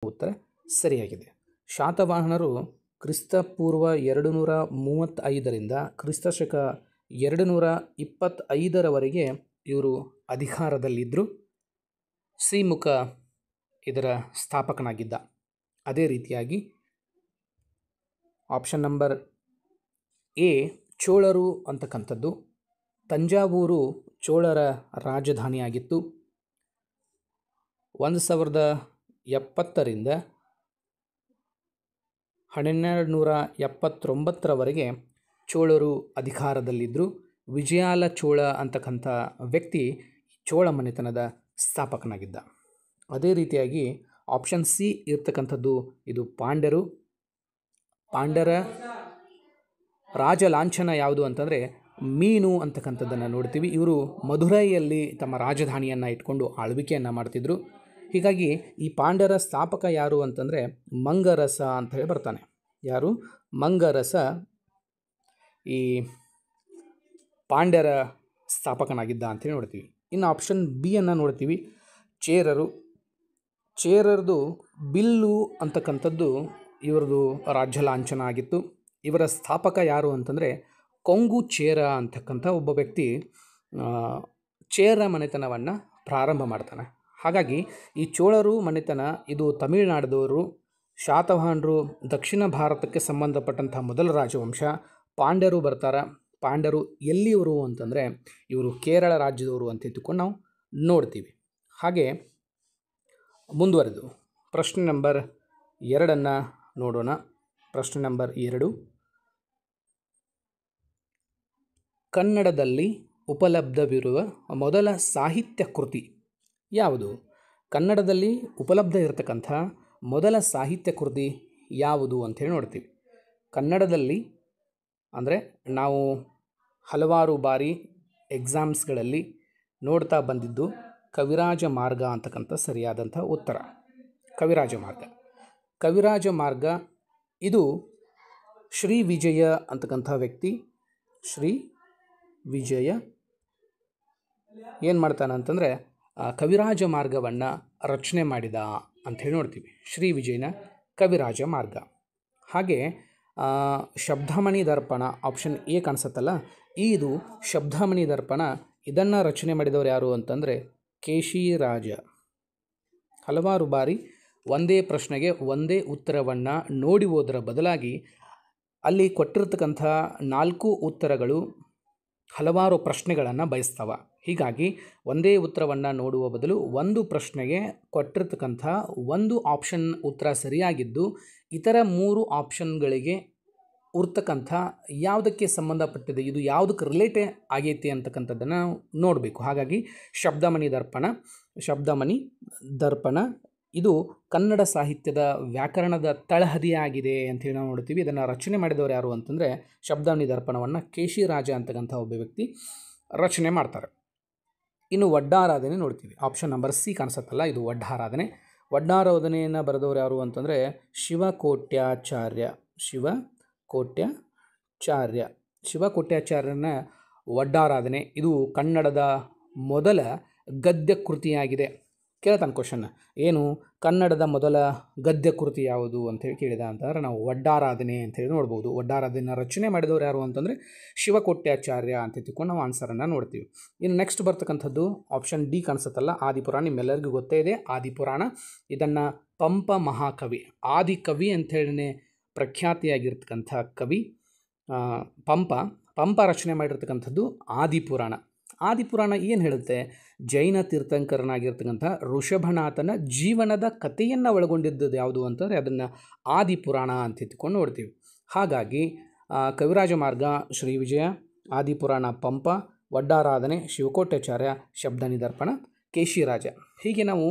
ಉತ್ತರ ಸರಿಯಾಗಿದೆ. ಶಾತವಾಹನರು ಕ್ರಿಸ್ತಪೂರ್ವ 235ರಿಂದ ಕ್ರಿಸ್ತಶಕ 225ರವರೆಗೆ ಇವರು ಅಧಿಕಾರದಲ್ಲಿದ್ದರು. ಶ್ರೀಮುಖ ಇದರ ಸ್ಥಾಪಕನಾಗಿದ್ದ. ಅದೇ ರೀತಿಯಾಗಿ ಆಪ್ಷನ್ ನಂಬರ್ ಎ ಚೋಳರು ಅಂತಕ್ಕಂಥದ್ದು. ತಂಜಾವೂರು ಚೋಳರ ರಾಜಧಾನಿಯಾಗಿತ್ತು. 1070ರಿಂದ 1279ರವರೆಗೆ ಚೋಳರು ಅಧಿಕಾರದಲ್ಲಿದ್ದರು. ವಿಜಯಾಲ ಚೋಳ ಅಂತಕ್ಕಂಥ ವ್ಯಕ್ತಿ ಚೋಳ ಮನೆತನದ ಸ್ಥಾಪಕನಾಗಿದ್ದ. ಅದೇ ರೀತಿಯಾಗಿ ಆಪ್ಷನ್ ಸಿ ಇರ್ತಕ್ಕಂಥದ್ದು ಇದು ಪಾಂಡ್ಯರು. ಪಾಂಡ್ಯರ ರಾಜ ಲಾಂಛನ ಯಾವುದು ಅಂತಂದರೆ ಮೀನು ಅಂತಕ್ಕಂಥದ್ದನ್ನು ನೋಡ್ತೀವಿ. ಇವರು ಮಧುರೈಯಲ್ಲಿ ತಮ್ಮ ರಾಜಧಾನಿಯನ್ನು ಇಟ್ಕೊಂಡು ಆಳ್ವಿಕೆಯನ್ನು ಮಾಡ್ತಿದ್ರು. ಹೀಗಾಗಿ ಈ ಪಾಂಡ್ಯರ ಸ್ಥಾಪಕ ಯಾರು ಅಂತಂದರೆ ಮಂಗರಸ ಅಂತ ಹೇಳಿ ಬರ್ತಾನೆ. ಯಾರು? ಮಂಗರಸ ಈ ಪಾಂಡ್ಯರ ಸ್ಥಾಪಕನಾಗಿದ್ದ ಅಂತೇಳಿ ನೋಡ್ತೀವಿ. ಇನ್ನು ಆಪ್ಷನ್ ಬಿ ಅನ್ನು ನೋಡ್ತೀವಿ, ಚೇರರು. ಚೇರರದು ಬಿಲ್ಲು ಅಂತಕ್ಕಂಥದ್ದು ಇವರದು ರಾಜ್ಯ ಲಾಂಛನ ಆಗಿತ್ತು. ಇವರ ಸ್ಥಾಪಕ ಯಾರು ಅಂತಂದರೆ ಕೊಂಗು ಚೇರ ಅಂತಕ್ಕಂಥ ಒಬ್ಬ ವ್ಯಕ್ತಿ ಚೇರ ಮನೆತನವನ್ನು ಪ್ರಾರಂಭ ಮಾಡ್ತಾನೆ. ಹಾಗಾಗಿ ಈ ಚೋಳರು ಮನೆತನ ಇದು ತಮಿಳುನಾಡದವರು. ಶಾತವಾಹನರು ದಕ್ಷಿಣ ಭಾರತಕ್ಕೆ ಸಂಬಂಧಪಟ್ಟಂಥ ಮೊದಲ ರಾಜವಂಶ. ಪಾಂಡ್ಯರು ಬರ್ತಾರೆ. ಪಾಂಡ್ಯರು ಎಲ್ಲಿಯವರು ಅಂತಂದರೆ ಇವರು ಕೇರಳ ರಾಜ್ಯದವರು ಅಂತ ಇಟ್ಟುಕೊಂಡು ನಾವು ನೋಡ್ತೀವಿ. ಹಾಗೆ ಮುಂದುವರೆದು ಪ್ರಶ್ನೆ ನಂಬರ್ 2 ನೋಡೋಣ. ಪ್ರಶ್ನೆ ನಂಬರ್ 2, ಕನ್ನಡದಲ್ಲಿ ಉಪಲಬ್ಧವಿರುವ ಮೊದಲ ಸಾಹಿತ್ಯ ಕೃತಿ ಯಾವುದು? ಕನ್ನಡದಲ್ಲಿ ಉಪಲಬ್ಧ ಇರತಕ್ಕಂಥ ಮೊದಲ ಸಾಹಿತ್ಯ ಕೃತಿ ಯಾವುದು ಅಂಥೇಳಿ ನೋಡ್ತೀವಿ. ಕನ್ನಡದಲ್ಲಿ ಅಂದರೆ ನಾವು ಹಲವಾರು ಬಾರಿ ಎಕ್ಸಾಮ್ಸ್ಗಳಲ್ಲಿ ನೋಡ್ತಾ ಬಂದಿದ್ದು ಕವಿರಾಜ ಮಾರ್ಗ ಅಂತಕ್ಕಂಥ ಸರಿಯಾದಂಥ ಉತ್ತರ. ಕವಿರಾಜ ಮಾರ್ಗ. ಕವಿರಾಜ ಮಾರ್ಗ ಇದು ಶ್ರೀ ವಿಜಯ ಅಂತಕ್ಕಂಥ ವ್ಯಕ್ತಿ. ಶ್ರೀ ವಿಜಯ ಏನು ಮಾಡ್ತಾನೆ ಅಂತಂದರೆ ಕವಿರಾಜ ಮಾರ್ಗವನ್ನು ರಚನೆ ಮಾಡಿದ ಅಂಥೇಳಿ ನೋಡ್ತೀವಿ. ಶ್ರೀ ವಿಜಯನ ಕವಿರಾಜ ಮಾರ್ಗ. ಹಾಗೆ ಶಬ್ದಮಣಿ ದರ್ಪಣ ಆಪ್ಷನ್ ಎ ಕಾಣಿಸುತ್ತಲ್ಲ, ಇದು ಶಬ್ದಮಣಿ ದರ್ಪಣ. ಇದನ್ನು ರಚನೆ ಮಾಡಿದವರು ಯಾರು ಅಂತಂದರೆ ಕೇಶಿರಾಜ. ಹಲವಾರು ಬಾರಿ ಒಂದೇ ಪ್ರಶ್ನೆಗೆ ಒಂದೇ ಉತ್ತರವನ್ನು ನೋಡಿ ಓದರ ಬದಲಾಗಿ ಅಲ್ಲಿ ಕೊಟ್ಟಿರ್ತಕ್ಕಂಥ 4 ಉತ್ತರಗಳು ಹಲವಾರು ಪ್ರಶ್ನೆಗಳನ್ನು ಬಯಸ್ತವೆ. ಹೀಗಾಗಿ ಒಂದೇ ಉತ್ತರವನ್ನು ನೋಡುವ ಬದಲು ಒಂದು ಪ್ರಶ್ನೆಗೆ ಕೊಟ್ಟಿರ್ತಕ್ಕಂಥ ಒಂದು ಆಪ್ಷನ್ ಉತ್ತರ ಸರಿಯಾಗಿದ್ದು ಇತರ 3 ಆಪ್ಷನ್ಗಳಿಗೆ ಇರ್ತಕ್ಕಂಥ ಯಾವುದಕ್ಕೆ ಸಂಬಂಧಪಟ್ಟಿದೆ, ಇದು ಯಾವುದಕ್ಕೆ ರಿಲೇಟೇ ಆಗೈತಿ ಅಂತಕ್ಕಂಥದ್ದನ್ನು ನಾವು ನೋಡಬೇಕು. ಹಾಗಾಗಿ ಶಬ್ದಮಣಿ ದರ್ಪಣ ಇದು ಕನ್ನಡ ಸಾಹಿತ್ಯದ ವ್ಯಾಕರಣದ ತಳಹದಿಯಾಗಿದೆ ಅಂಥೇಳಿ ನಾವು ನೋಡ್ತೀವಿ. ಇದನ್ನು ರಚನೆ ಮಾಡಿದವರು ಯಾರು ಅಂತಂದರೆ ಶಬ್ದಮಣಿ ದರ್ಪಣವನ್ನು ಕೇಶಿರಾಜ ಅಂತಕ್ಕಂಥ ಒಬ್ಬ ವ್ಯಕ್ತಿ ರಚನೆ ಮಾಡ್ತಾರೆ. ಇನ್ನು ವಡ್ಡಾರಾಧನೆ ನೋಡ್ತೀವಿ. ಆಪ್ಷನ್ ನಂಬರ್ ಸಿ ಕಾಣಿಸುತ್ತಲ್ಲ, ಇದು ವಡ್ಡಾರಾಧನೆ. ವಡ್ಡಾರಾಧನೆಯನ್ನು ಬರೆದವರು ಯಾರು ಅಂತಂದರೆ ಶಿವಕೋಟ್ಯಾಚಾರ್ಯನ ವಡ್ಡಾರಾಧನೆ ಇದು ಕನ್ನಡದ ಮೊದಲ ಗದ್ಯ ಕೃತಿಯಾಗಿದೆ. ಕೇಳ್ತಾನೆ ಕ್ವಶನ್, ಏನು ಕನ್ನಡದ ಮೊದಲ ಗದ್ಯ ಕೃತಿ ಯಾವುದು ಅಂತೇಳಿ ಕೇಳಿದ ಅಂತಂದರೆ ನಾವು ವಡ್ಡಾರಾಧನೆ ಅಂತೇಳಿ ನೋಡ್ಬೋದು. ವಡ್ಡಾರಾಧನೆ ರಚನೆ ಮಾಡಿದವರು ಯಾರು ಅಂತಂದರೆ ಶಿವಕೋಟ್ಯಾಚಾರ್ಯ ಅಂತ ತಿಳ್ಕೊಂಡು ನಾವು ಆನ್ಸರನ್ನು ನೋಡ್ತೀವಿ. ಇನ್ನು ನೆಕ್ಸ್ಟ್ ಬರ್ತಕ್ಕಂಥದ್ದು ಆಪ್ಷನ್ ಡಿ ಕಾಣಿಸುತ್ತಲ್ಲ, ಆದಿಪುರಾಣ. ನಿಮ್ಮೆಲ್ಲರಿಗೂ ಗೊತ್ತೇ ಇದೆ ಆದಿಪುರಾಣ. ಇದನ್ನು ಪಂಪ ಮಹಾಕವಿ, ಆದಿಕವಿ ಅಂಥೇಳಿ ಪ್ರಖ್ಯಾತಿಯಾಗಿರ್ತಕ್ಕಂಥ ಕವಿ ಪಂಪ ರಚನೆ ಮಾಡಿರ್ತಕ್ಕಂಥದ್ದು ಆದಿಪುರಾಣ. ಆದಿಪುರಾಣ ಏನು ಹೇಳುತ್ತೆ? ಜೈನ ತೀರ್ಥಂಕರನಾಗಿರ್ತಕ್ಕಂಥ ಋಷಭನಾಥನ ಜೀವನದ ಕಥೆಯನ್ನು ಒಳಗೊಂಡಿದ್ದದ್ದು ಯಾವುದು ಅಂತಂದರೆ ಅದನ್ನು ಆದಿಪುರಾಣ ಅಂತ ಎತ್ಕೊಂಡು ನೋಡ್ತೀವಿ. ಹಾಗಾಗಿ ಕವಿರಾಜ ಮಾರ್ಗ ಶ್ರೀ ವಿಜಯ, ಆದಿಪುರಾಣ ಪಂಪ, ವಡ್ಡಾರಾಧನೆ ಶಿವಕೋಟ್ಯಾಚಾರ್ಯ, ಶಬ್ದಮಣಿ ದರ್ಪಣ ಕೇಶಿರಾಜ. ಹೀಗೆ ನಾವು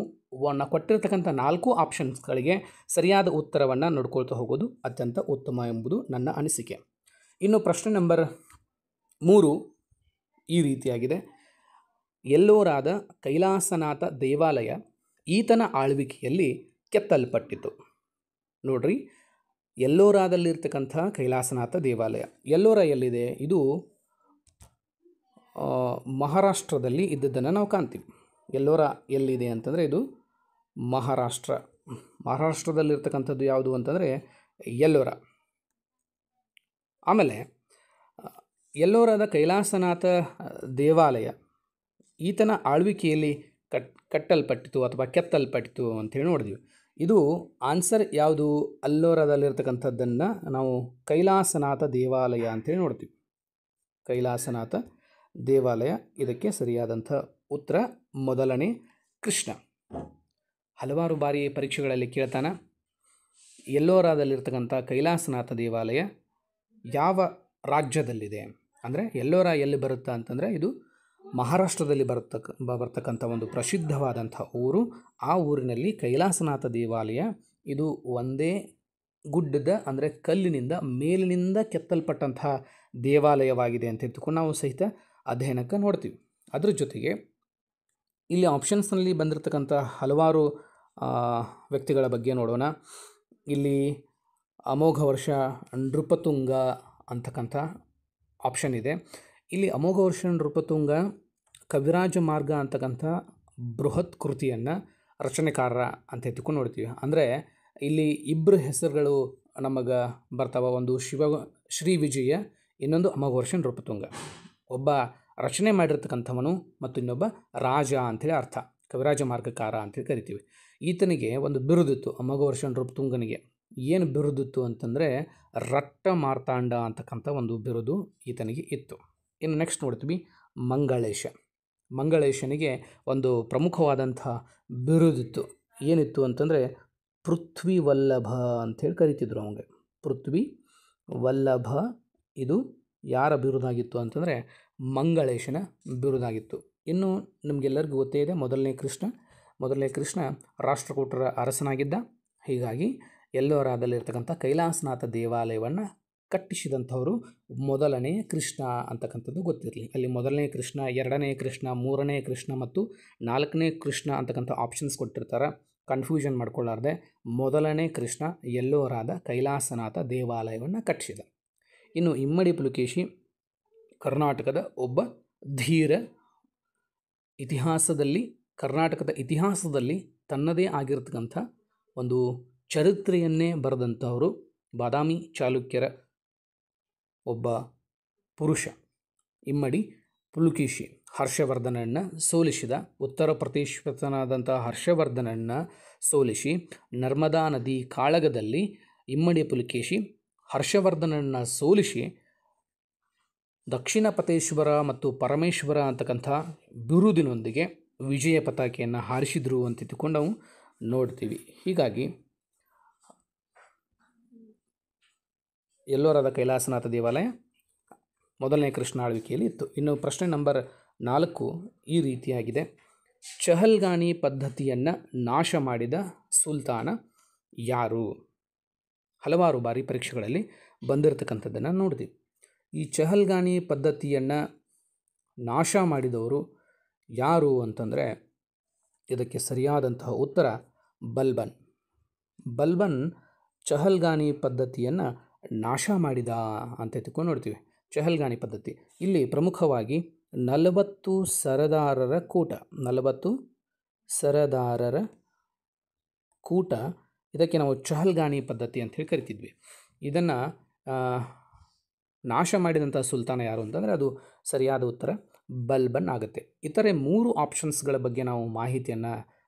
ಕೊಟ್ಟಿರ್ತಕ್ಕಂಥ 4 ಆಪ್ಷನ್ಸ್ಗಳಿಗೆ ಸರಿಯಾದ ಉತ್ತರವನ್ನು ನೋಡ್ಕೊಳ್ತಾ ಹೋಗೋದು ಅತ್ಯಂತ ಉತ್ತಮ ಎಂಬುದು ನನ್ನ ಅನಿಸಿಕೆ. ಇನ್ನು ಪ್ರಶ್ನೆ ನಂಬರ್ 3 ಈ ರೀತಿಯಾಗಿದೆ. ಎಲ್ಲೋರಾದ ಕೈಲಾಸನಾಥ ದೇವಾಲಯ ಈತನ ಆಳ್ವಿಕೆಯಲ್ಲಿ ಕೆತ್ತಲ್ಪಟ್ಟಿತು. ನೋಡ್ರಿ, ಎಲ್ಲೋರಾದಲ್ಲಿರ್ತಕ್ಕಂಥ ಕೈಲಾಸನಾಥ ದೇವಾಲಯ. ಎಲ್ಲೋರ ಎಲ್ಲಿದೆ? ಇದು ಮಹಾರಾಷ್ಟ್ರದಲ್ಲಿ ಇದ್ದದ್ದನ್ನು ನಾವು ಕಾಣ್ತೀವಿ. ಎಲ್ಲೋರ ಎಲ್ಲಿದೆ ಅಂತಂದರೆ ಇದು ಮಹಾರಾಷ್ಟ್ರ. ಮಹಾರಾಷ್ಟ್ರದಲ್ಲಿರ್ತಕ್ಕಂಥದ್ದು ಯಾವುದು ಅಂತಂದರೆ ಎಲ್ಲೋರ. ಆಮೇಲೆ ಎಲ್ಲೋರದ ಕೈಲಾಸನಾಥ ದೇವಾಲಯ ಈತನ ಆಳ್ವಿಕೆಯಲ್ಲಿ ಕಟ್ಟಲ್ಪಟ್ಟಿತು ಅಥವಾ ಕೆತ್ತಲ್ಪಟ್ಟಿತು ಅಂಥೇಳಿ ನೋಡಿದ್ವಿ. ಇದು ಆನ್ಸರ್ ಯಾವುದು? ಅಲ್ಲೋರದಲ್ಲಿರ್ತಕ್ಕಂಥದ್ದನ್ನು ನಾವು ಕೈಲಾಸನಾಥ ದೇವಾಲಯ ಅಂಥೇಳಿ ನೋಡ್ತೀವಿ. ಕೈಲಾಸನಾಥ ದೇವಾಲಯ ಇದಕ್ಕೆ ಸರಿಯಾದಂಥ ಉತ್ತರ ಮೊದಲನೇ ಕೃಷ್ಣ. ಹಲವಾರು ಬಾರಿ ಪರೀಕ್ಷೆಗಳಲ್ಲಿ ಕೇಳ್ತಾನೆ, ಎಲ್ಲೋರಾದಲ್ಲಿರ್ತಕ್ಕಂಥ ಕೈಲಾಸನಾಥ ದೇವಾಲಯ ಯಾವ ರಾಜ್ಯದಲ್ಲಿದೆ? ಅಂದರೆ ಎಲ್ಲೋರ ಎಲ್ಲಿ ಬರುತ್ತಾ ಅಂತಂದರೆ ಇದು ಮಹಾರಾಷ್ಟ್ರದಲ್ಲಿ ಬರ್ತಕ್ಕಂಥ ಒಂದು ಪ್ರಸಿದ್ಧವಾದಂಥ ಊರು. ಆ ಊರಿನಲ್ಲಿ ಕೈಲಾಸನಾಥ ದೇವಾಲಯ ಇದು ಒಂದೇ ಗುಡ್ಡದ ಅಂದರೆ ಕಲ್ಲಿನಿಂದ ಮೇಲಿನಿಂದ ಕೆತ್ತಲ್ಪಟ್ಟಂಥ ದೇವಾಲಯವಾಗಿದೆ ಅಂತ ಎತ್ತುಕೊಂಡು ನಾವು ಸಹಿತ ಅಧ್ಯಯನಕ್ಕೆ ನೋಡ್ತೀವಿ. ಅದ್ರ ಜೊತೆಗೆ ಇಲ್ಲಿ ಆಪ್ಷನ್ಸ್ನಲ್ಲಿ ಬಂದಿರತಕ್ಕಂಥ ಹಲವಾರು ವ್ಯಕ್ತಿಗಳ ಬಗ್ಗೆ ನೋಡೋಣ. ಇಲ್ಲಿ ಅಮೋಘ ವರ್ಷ ನೃಪತುಂಗ ಅಂತಕ್ಕಂಥ ಆಪ್ಷನ್ ಇದೆ. ಇಲ್ಲಿ ಅಮೋಘ ವರ್ಷ ನೃಪತುಂಗ ಕವಿರಾಜ ಮಾರ್ಗ ಅಂತಕ್ಕಂಥ ಬೃಹತ್ ಕೃತಿಯನ್ನು ರಚನೆಕಾರರ ಅಂತ ಎತ್ತುಕೊಂಡು ನೋಡ್ತೀವಿ. ಅಂದರೆ ಇಲ್ಲಿ ಇಬ್ಬರು ಹೆಸರುಗಳು ನಮಗೆ ಬರ್ತಾವ. ಒಂದು ಶ್ರೀ ವಿಜಯ, ಇನ್ನೊಂದು ಅಮೋಘ ವರ್ಷ ನೃಪತುಂಗ. ಒಬ್ಬ ರಚನೆ ಮಾಡಿರ್ತಕ್ಕಂಥವನು ಮತ್ತು ಇನ್ನೊಬ್ಬ ರಾಜ ಅಂಥೇಳಿ ಅರ್ಥ. ಕವಿರಾಜ ಮಾರ್ಗಕಾರ ಅಂತೇಳಿ ಕರಿತೀವಿ. ಈತನಿಗೆ ಒಂದು ಬಿರುದಿತ್ತು, ಅಮೋಘ ವರ್ಷ ನೃಪತುಂಗನಿಗೆ. ಏನು ಬಿರುದಿತ್ತು ಅಂತಂದರೆ ರಟ್ಟ ಮಾರ್ತಾಂಡ ಅಂತಕ್ಕಂಥ ಒಂದು ಬಿರುದು ಈತನಿಗೆ ಇತ್ತು. ಇನ್ನು ನೆಕ್ಸ್ಟ್ ನೋಡ್ತೀವಿ ಮಂಗಳೇಶ. ಮಂಗಳೇಶನಿಗೆ ಒಂದು ಪ್ರಮುಖವಾದಂಥ ಬಿರುದಿತ್ತು. ಏನಿತ್ತು ಅಂತಂದರೆ ಪೃಥ್ವಿ ವಲ್ಲಭ ಅಂಥೇಳಿ ಕರಿತಿದ್ರು ಅವನಿಗೆ. ಪೃಥ್ವಿ ವಲ್ಲಭ ಇದು ಯಾರ ಬಿರುದಾಗಿತ್ತು ಅಂತಂದರೆ ಮಂಗಳೇಶನ ಬಿರುದಾಗಿತ್ತು. ಇನ್ನು ನಿಮಗೆಲ್ಲರಿಗೂ ಗೊತ್ತೇ ಇದೆ ಮೊದಲನೇ ಕೃಷ್ಣ ರಾಷ್ಟ್ರಕೂಟರ ಅರಸನಾಗಿದ್ದ. ಹೀಗಾಗಿ ಎಲ್ಲೋರಾದಲ್ಲಿರ್ತಕ್ಕಂಥ ಕೈಲಾಸನಾಥ ದೇವಾಲಯವನ್ನು ಕಟ್ಟಿಸಿದಂಥವರು ಮೊದಲನೇ ಕೃಷ್ಣ ಅಂತಕ್ಕಂಥದ್ದು ಗೊತ್ತಿರಲಿ. ಅಲ್ಲಿ ಮೊದಲನೇ ಕೃಷ್ಣ, ಎರಡನೇ ಕೃಷ್ಣ, ಮೂರನೇ ಕೃಷ್ಣ ಮತ್ತು ನಾಲ್ಕನೇ ಕೃಷ್ಣ ಅಂತಕ್ಕಂಥ ಆಪ್ಷನ್ಸ್ ಕೊಟ್ಟಿರ್ತಾರೆ. ಕನ್ಫ್ಯೂಷನ್ ಮಾಡ್ಕೊಳ್ಳಾರ್ದೆ ಮೊದಲನೇ ಕೃಷ್ಣ ಎಲ್ಲೋರಾದ ಕೈಲಾಸನಾಥ ದೇವಾಲಯವನ್ನು ಕಟ್ಟಿಸಿದ. ಇನ್ನು ಇಮ್ಮಡಿ ಪುಲಕೇಶಿ ಕರ್ನಾಟಕದ ಒಬ್ಬ ಧೀರ, ಕರ್ನಾಟಕದ ಇತಿಹಾಸದಲ್ಲಿ ತನ್ನದೇ ಆಗಿರತಕ್ಕಂಥ ಒಂದು ಚರಿತ್ರೆಯನ್ನೇ ಬರೆದಂಥವರು. ಬಾದಾಮಿ ಚಾಲುಕ್ಯರ ಒಬ್ಬ ಪುರುಷ ಇಮ್ಮಡಿ ಪುಲಕೇಶಿ ಹರ್ಷವರ್ಧನನ್ನು ಸೋಲಿಸಿದ. ಉತ್ತರ ಪ್ರದೇಶನಾದಂಥ ಹರ್ಷವರ್ಧನನ್ನು ಸೋಲಿಸಿ ನರ್ಮದಾ ನದಿ ಕಾಳಗದಲ್ಲಿ ಇಮ್ಮಡಿ ಪುಲಕೇಶಿ ಹರ್ಷವರ್ಧನನ್ನು ಸೋಲಿಸಿ ದಕ್ಷಿಣ ಪತೇಶ್ವರ ಮತ್ತು ಪರಮೇಶ್ವರ ಅಂತಕ್ಕಂಥ ಬಿರುದಿನೊಂದಿಗೆ ವಿಜಯ ಪತಾಕೆಯನ್ನು ಹಾರಿಸಿದ್ರು ಅಂತ ತಿಳ್ಕೊಂಡು ನಾವು ನೋಡ್ತೀವಿ. ಹೀಗಾಗಿ ಎಲ್ಲೋರಾದ ಕೈಲಾಸನಾಥ ದೇವಾಲಯ ಮೊದಲನೇ ಕೃಷ್ಣ ಆಳ್ವಿಕೆಯಲ್ಲಿ ಇತ್ತು. ಇನ್ನು ಪ್ರಶ್ನೆ ನಂಬರ್ 4 ಈ ರೀತಿಯಾಗಿದೆ. ಚಹಲ್ಗಾನಿ ಪದ್ಧತಿಯನ್ನು ನಾಶ ಮಾಡಿದ ಸುಲ್ತಾನ ಯಾರು? ಹಲವಾರು ಬಾರಿ ಪರೀಕ್ಷೆಗಳಲ್ಲಿ ಬಂದಿರತಕ್ಕಂಥದ್ದನ್ನು ನೋಡ್ತೀವಿ. ಈ ಚಹಲ್ಗಾನಿ ಪದ್ಧತಿಯನ್ನು ನಾಶ ಮಾಡಿದವರು ಯಾರು ಅಂತಂದರೆ ಇದಕ್ಕೆ ಸರಿಯಾದಂತಹ ಉತ್ತರ ಬಲ್ಬನ್ ಚಹಲ್ಗಾನಿ ಪದ್ಧತಿಯನ್ನು ನಾಶ ಮಾಡಿದ ಅಂತ ತಿಳ್ಕೊಂಡು ನೋಡ್ತೀವಿ. ಚಹಲ್ಗಾನಿ ಪದ್ಧತಿ ಇಲ್ಲಿ ಪ್ರಮುಖವಾಗಿ 40 ಸರದಾರರ ಕೂಟ ಇದಕ್ಕೆ ನಾವು ಚಹಲ್ಗಾನಿ ಪದ್ಧತಿ ಅಂಥೇಳಿ ಕರಿತಿದ್ವಿ. ಇದನ್ನು ನಾಶ ಮಾಡಿದಂಥ ಸುಲ್ತಾನ ಯಾರು ಅಂತಂದರೆ ಅದು ಸರಿಯಾದ ಉತ್ತರ ಬಲ್ಬನ್ ಆಗುತ್ತೆ. ಇತರೆ 3 ಆಪ್ಷನ್ಸ್ಗಳ ಬಗ್ಗೆ ನಾವು ಮಾಹಿತಿಯನ್ನು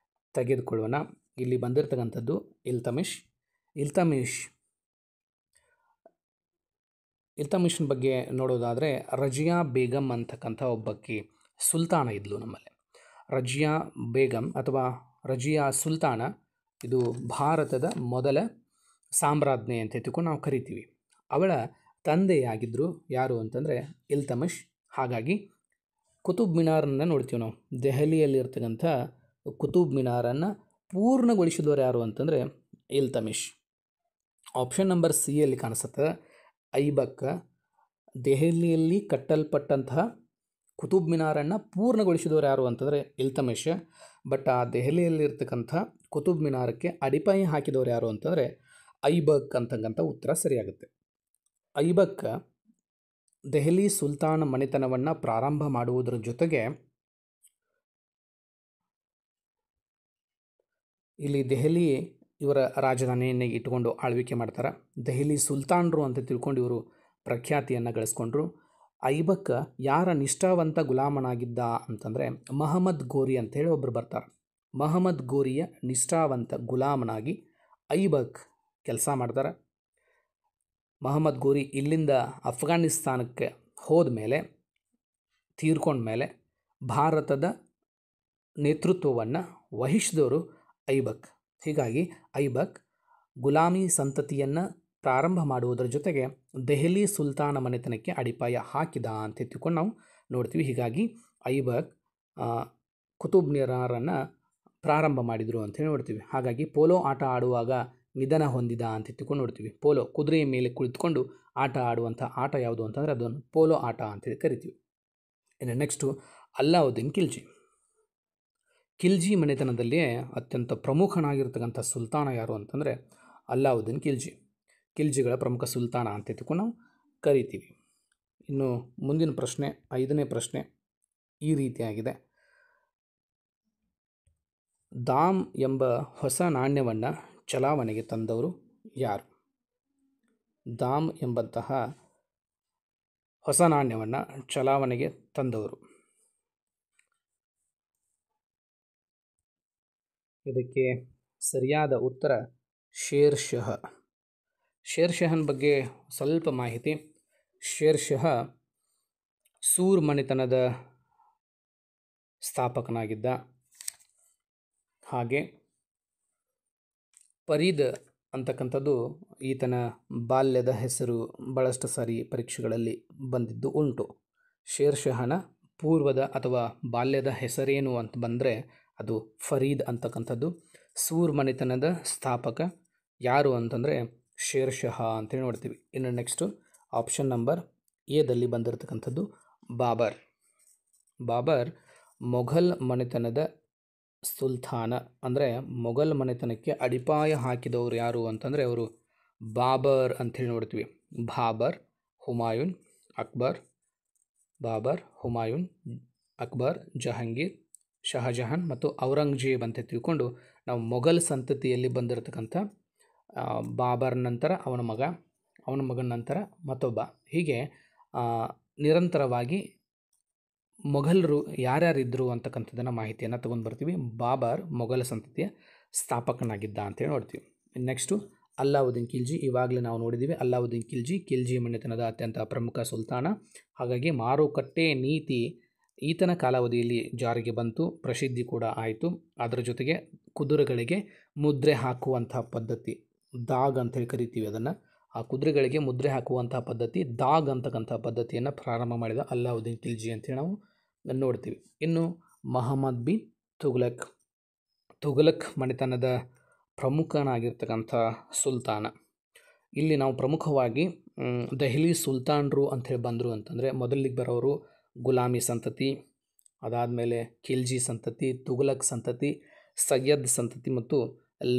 ತೆಗೆದುಕೊಳ್ಳೋಣ. ಇಲ್ಲಿ ಬಂದಿರತಕ್ಕಂಥದ್ದು ಇಲ್ತಮಿಷ್ನ ಬಗ್ಗೆ ನೋಡೋದಾದರೆ ರಜಿಯಾ ಬೇಗಮ್ ಅಂತಕ್ಕಂಥ ಒಬ್ಬಕ್ಕೆ ಸುಲ್ತಾನ ಇದ್ಲು ನಮ್ಮಲ್ಲಿ. ರಜಿಯಾ ಬೇಗಮ್ ಅಥವಾ ರಜಿಯಾ ಸುಲ್ತಾನ ಇದು ಭಾರತದ ಮೊದಲ ಸಾಮ್ರಾಜ್ಞೆ ಅಂತ ತಿಳ್ಕೊಂಡು ನಾವು ಕರಿತೀವಿ. ಅವಳ ತಂದೆಯಾಗಿದ್ದರು ಯಾರು ಅಂತಂದರೆ ಇಲ್ತಮಿಷ್. ಹಾಗಾಗಿ ಕುತುಬ್ ಮಿನಾರನ್ನು ನೋಡ್ತೀವಿ ನಾವು. ದೆಹಲಿಯಲ್ಲಿರ್ತಕ್ಕಂಥ ಕುತುಬ್ ಮಿನಾರನ್ನು ಪೂರ್ಣಗೊಳಿಸಿದವರು ಯಾರು ಅಂತಂದರೆ ಇಲ್ತಮಿಷ್. ಆಪ್ಷನ್ ನಂಬರ್ ಸಿ ಯಲ್ಲಿ ಕಾಣಿಸುತ್ತೆ ಐಬಕ್. ದೆಹಲಿಯಲ್ಲಿ ಕಟ್ಟಲ್ಪಟ್ಟಂತಹ ಕುತುಬ್ ಮಿನಾರನ್ನು ಪೂರ್ಣಗೊಳಿಸಿದವರು ಯಾರು ಅಂತಂದರೆ ಇಲ್ತಮಿಷ್. ಬಟ್ ಆ ದೆಹಲಿಯಲ್ಲಿರ್ತಕ್ಕಂಥ ಕುತುಬ್ ಮಿನಾರಕ್ಕೆ ಅಡಿಪಾಯ ಹಾಕಿದವರು ಯಾರು ಅಂತಂದರೆ ಐಬಕ್ ಅಂತಕ್ಕಂಥ ಉತ್ತರ ಸರಿಯಾಗುತ್ತೆ. ಐಬಕ್ ದೆಹಲಿ ಸುಲ್ತಾನ ಮನೆತನವನ್ನು ಪ್ರಾರಂಭ ಮಾಡುವುದರ ಜೊತೆಗೆ ಇಲ್ಲಿ ದೆಹಲಿ ಇವರ ರಾಜಧಾನಿಯನ್ನೇ ಇಟ್ಟುಕೊಂಡು ಆಳ್ವಿಕೆ ಮಾಡ್ತಾರೆ. ದೆಹಲಿ ಸುಲ್ತಾನರು ಅಂತ ತಿಳ್ಕೊಂಡು ಇವರು ಪ್ರಖ್ಯಾತಿಯನ್ನು ಗಳಿಸ್ಕೊಂಡ್ರು. ಐಬಕ್ ಯಾರ ನಿಷ್ಠಾವಂತ ಗುಲಾಮನಾಗಿದ್ದ ಅಂತಂದರೆ ಮಹಮ್ಮದ್ ಗೋರಿ ಅಂತೇಳಿ ಒಬ್ಬರು ಬರ್ತಾರೆ. ಮಹಮ್ಮದ್ ಗೋರಿಯ ನಿಷ್ಠಾವಂತ ಗುಲಾಮನಾಗಿ ಐಬಕ್ ಕೆಲಸ ಮಾಡ್ತಾರೆ. ಮಹಮ್ಮದ್ ಗೋರಿ ಇಲ್ಲಿಂದ ಅಫ್ಘಾನಿಸ್ತಾನಕ್ಕೆ ಹೋದ ಮೇಲೆ ತೀರ್ಕೊಂಡ್ಮೇಲೆ ಭಾರತದ ನೇತೃತ್ವವನ್ನು ವಹಿಸಿದವರು ಐಬಕ್. ಹೀಗಾಗಿ ಐಬಕ್ ಗುಲಾಮಿ ಸಂತತಿಯನ್ನು ಪ್ರಾರಂಭ ಮಾಡುವುದರ ಜೊತೆಗೆ ದೆಹಲಿ ಸುಲ್ತಾನ ಮನೆತನಕ್ಕೆ ಅಡಿಪಾಯ ಹಾಕಿದ ಅಂತ ತಿಳ್ಕೊಂಡು ನಾವು ನೋಡ್ತೀವಿ. ಹೀಗಾಗಿ ಐಬಕ್ ಕುತುಬ್ ಮಿನಾರನ್ನು ಪ್ರಾರಂಭ ಮಾಡಿದರು ಅಂತೇಳಿ ನೋಡ್ತೀವಿ. ಹಾಗಾಗಿ ಪೋಲೋ ಆಟ ಆಡುವಾಗ ನಿಧನ ಹೊಂದಿದ ಅಂತ ತಿಳ್ಕೊಂಡು ನೋಡ್ತೀವಿ. ಪೋಲೋ ಕುದುರೆಯ ಮೇಲೆ ಕುಳಿತುಕೊಂಡು ಆಟ ಆಡುವಂಥ ಆಟ ಯಾವುದು ಅಂತಂದರೆ ಅದನ್ನು ಪೋಲೋ ಆಟ ಅಂತೇಳಿ ಕರಿತೀವಿ. ಇನ್ನು ನೆಕ್ಸ್ಟು ಅಲ್ಲಾವುದ್ದೀನ್ ಖಿಲ್ಜಿ. ಖಿಲ್ಜಿ ಮನೆತನದಲ್ಲಿಯೇ ಅತ್ಯಂತ ಪ್ರಮುಖನಾಗಿರ್ತಕ್ಕಂಥ ಸುಲ್ತಾನ ಯಾರು ಅಂತಂದರೆ ಅಲ್ಲಾವುದ್ದೀನ್ ಖಿಲ್ಜಿ. ಖಿಲ್ಜಿಗಳ ಪ್ರಮುಖ ಸುಲ್ತಾನ ಅಂತ ತಿಳ್ಕೊಂಡು ನಾವು ಕರಿತೀವಿ. ಇನ್ನು ಮುಂದಿನ ಪ್ರಶ್ನೆ, 5ನೇ ಪ್ರಶ್ನೆ ಈ ರೀತಿಯಾಗಿದೆ. ದಾಮ್ ಎಂಬ ಹೊಸ ನಾಣ್ಯವನ್ನು ಚಲಾವಣೆಗೆ ತಂದವರು ಯಾರು? ದಾಮ್ ಎಂಬಂತಹ ಹೊಸ ನಾಣ್ಯವನ್ನು ಚಲಾವಣೆಗೆ ತಂದವರು. ಇದಕ್ಕೆ ಸರಿಯಾದ ಉತ್ತರ ಶೇರ್ ಶಹ. ಶೇರ್ ಶಹನ ಬಗ್ಗೆ ಸ್ವಲ್ಪ ಮಾಹಿತಿ. ಶೇರ್ ಶಹ ಸೂರ್ ಮನೆತನದ ಸ್ಥಾಪಕನಾಗಿದ್ದ. ಹಾಗೆ ಫರೀದ್ ಅಂತಕ್ಕಂಥದ್ದು ಈತನ ಬಾಲ್ಯದ ಹೆಸರು ಭಾಳಷ್ಟು ಸಾರಿ ಪರೀಕ್ಷೆಗಳಲ್ಲಿ ಬಂದಿದ್ದು ಉಂಟು. ಶೇರ್ ಶಹನ ಪೂರ್ವದ ಅಥವಾ ಬಾಲ್ಯದ ಹೆಸರೇನು ಅಂತ ಬಂದರೆ ಅದು ಫರೀದ್ ಅಂತಕ್ಕಂಥದ್ದು. ಸೂರ್ ಮನೆತನದ ಸ್ಥಾಪಕ ಯಾರು ಅಂತಂದರೆ ಶೇರ್ ಶಹ ಅಂತೇಳಿ ನೋಡ್ತೀವಿ. ಇನ್ನು ನೆಕ್ಸ್ಟು ಆಪ್ಷನ್ ನಂಬರ್ ಎದಲ್ಲಿ ಬಂದಿರತಕ್ಕಂಥದ್ದು ಬಾಬರ್. ಬಾಬರ್ ಮೊಘಲ್ ಮನೆತನದ ಸುಲ್ತಾನ, ಅಂದರೆ ಮೊಘಲ್ ಮನೆತನಕ್ಕೆ ಅಡಿಪಾಯ ಹಾಕಿದವರು ಯಾರು ಅಂತಂದರೆ ಅವರು ಬಾಬರ್ ಅಂಥೇಳಿ ನೋಡ್ತೀವಿ. ಬಾಬರ್, ಹುಮಾಯೂನ್, ಅಕ್ಬರ್, ಬಾಬರ್, ಹುಮಾಯೂನ್, ಅಕ್ಬರ್, ಜಹಾಂಗೀರ್, ಶಹಜಹಾನ್ ಮತ್ತು ಔರಂಗಜೇಬ್ ಅಂತ ತಿಳ್ಕೊಂಡು ನಾವು ಮೊಘಲ್ ಸಂತತಿಯಲ್ಲಿ ಬಂದಿರತಕ್ಕಂಥ ಬಾಬರ್ ನಂತರ ಅವನ ಮಗನ ನಂತರ ಮತ್ತೊಬ್ಬ, ಹೀಗೆ ನಿರಂತರವಾಗಿ ಮೊಘಲರು ಯಾರ್ಯಾರಿದ್ದರು ಅಂತಕ್ಕಂಥದ್ದನ್ನು ಮಾಹಿತಿಯನ್ನು ತೊಗೊಂಡು ಬರ್ತೀವಿ. ಬಾಬರ್ ಮೊಘಲ ಸಂತತಿಯ ಸ್ಥಾಪಕನಾಗಿದ್ದ ಅಂತೇಳಿ ನೋಡ್ತೀವಿ. ನೆಕ್ಸ್ಟು ಅಲ್ಲಾವುದ್ದೀನ್ ಖಿಲ್ಜಿ. ಇವಾಗಲೇ ನಾವು ನೋಡಿದ್ದೀವಿ ಅಲ್ಲಾವುದ್ದೀನ್ ಖಿಲ್ಜಿ ಮನೆತನದ ಅತ್ಯಂತ ಪ್ರಮುಖ ಸುಲ್ತಾನ. ಹಾಗಾಗಿ ಮಾರುಕಟ್ಟೆ ನೀತಿ ಈತನ ಕಾಲಾವಧಿಯಲ್ಲಿ ಜಾರಿಗೆ ಬಂತು, ಪ್ರಸಿದ್ಧಿ ಕೂಡ ಆಯಿತು. ಅದರ ಜೊತೆಗೆ ಕುದುರೆಗಳಿಗೆ ಮುದ್ರೆ ಹಾಕುವಂಥ ಪದ್ಧತಿ, ದಾಗ್ ಅಂತೇಳಿ ಕರಿತೀವಿ ಅದನ್ನು. ಆ ಕುದುರೆಗಳಿಗೆ ಮುದ್ರೆ ಹಾಕುವಂಥ ಪದ್ಧತಿ, ದಾಗ್ ಅಂತಕ್ಕಂಥ ಪದ್ಧತಿಯನ್ನು ಪ್ರಾರಂಭ ಮಾಡಿದ ಅಲ್ಲಾವುದ್ದೀನ್ ಖಿಲ್ಜಿ ಅಂತೇಳಿ ನಾವು ನೋಡ್ತೀವಿ. ಇನ್ನು ಮಹಮ್ಮದ್ ಬಿನ್ ತುಘಲಕ್ ಮನೆತನದ ಪ್ರಮುಖನಾಗಿರ್ತಕ್ಕಂಥ ಸುಲ್ತಾನ. ಇಲ್ಲಿ ನಾವು ಪ್ರಮುಖವಾಗಿ ದೆಹಲಿ ಸುಲ್ತಾನರು ಅಂಥೇಳಿ ಬಂದರು ಅಂತಂದರೆ ಮೊದಲಿಗೆ ಬರೋರು ಗುಲಾಮಿ ಸಂತತಿ, ಅದಾದಮೇಲೆ ಖಿಲ್ಜಿ ಸಂತತಿ, ತುಘಲಕ್ ಸಂತತಿ, ಸಯ್ಯದ್ ಸಂತತಿ ಮತ್ತು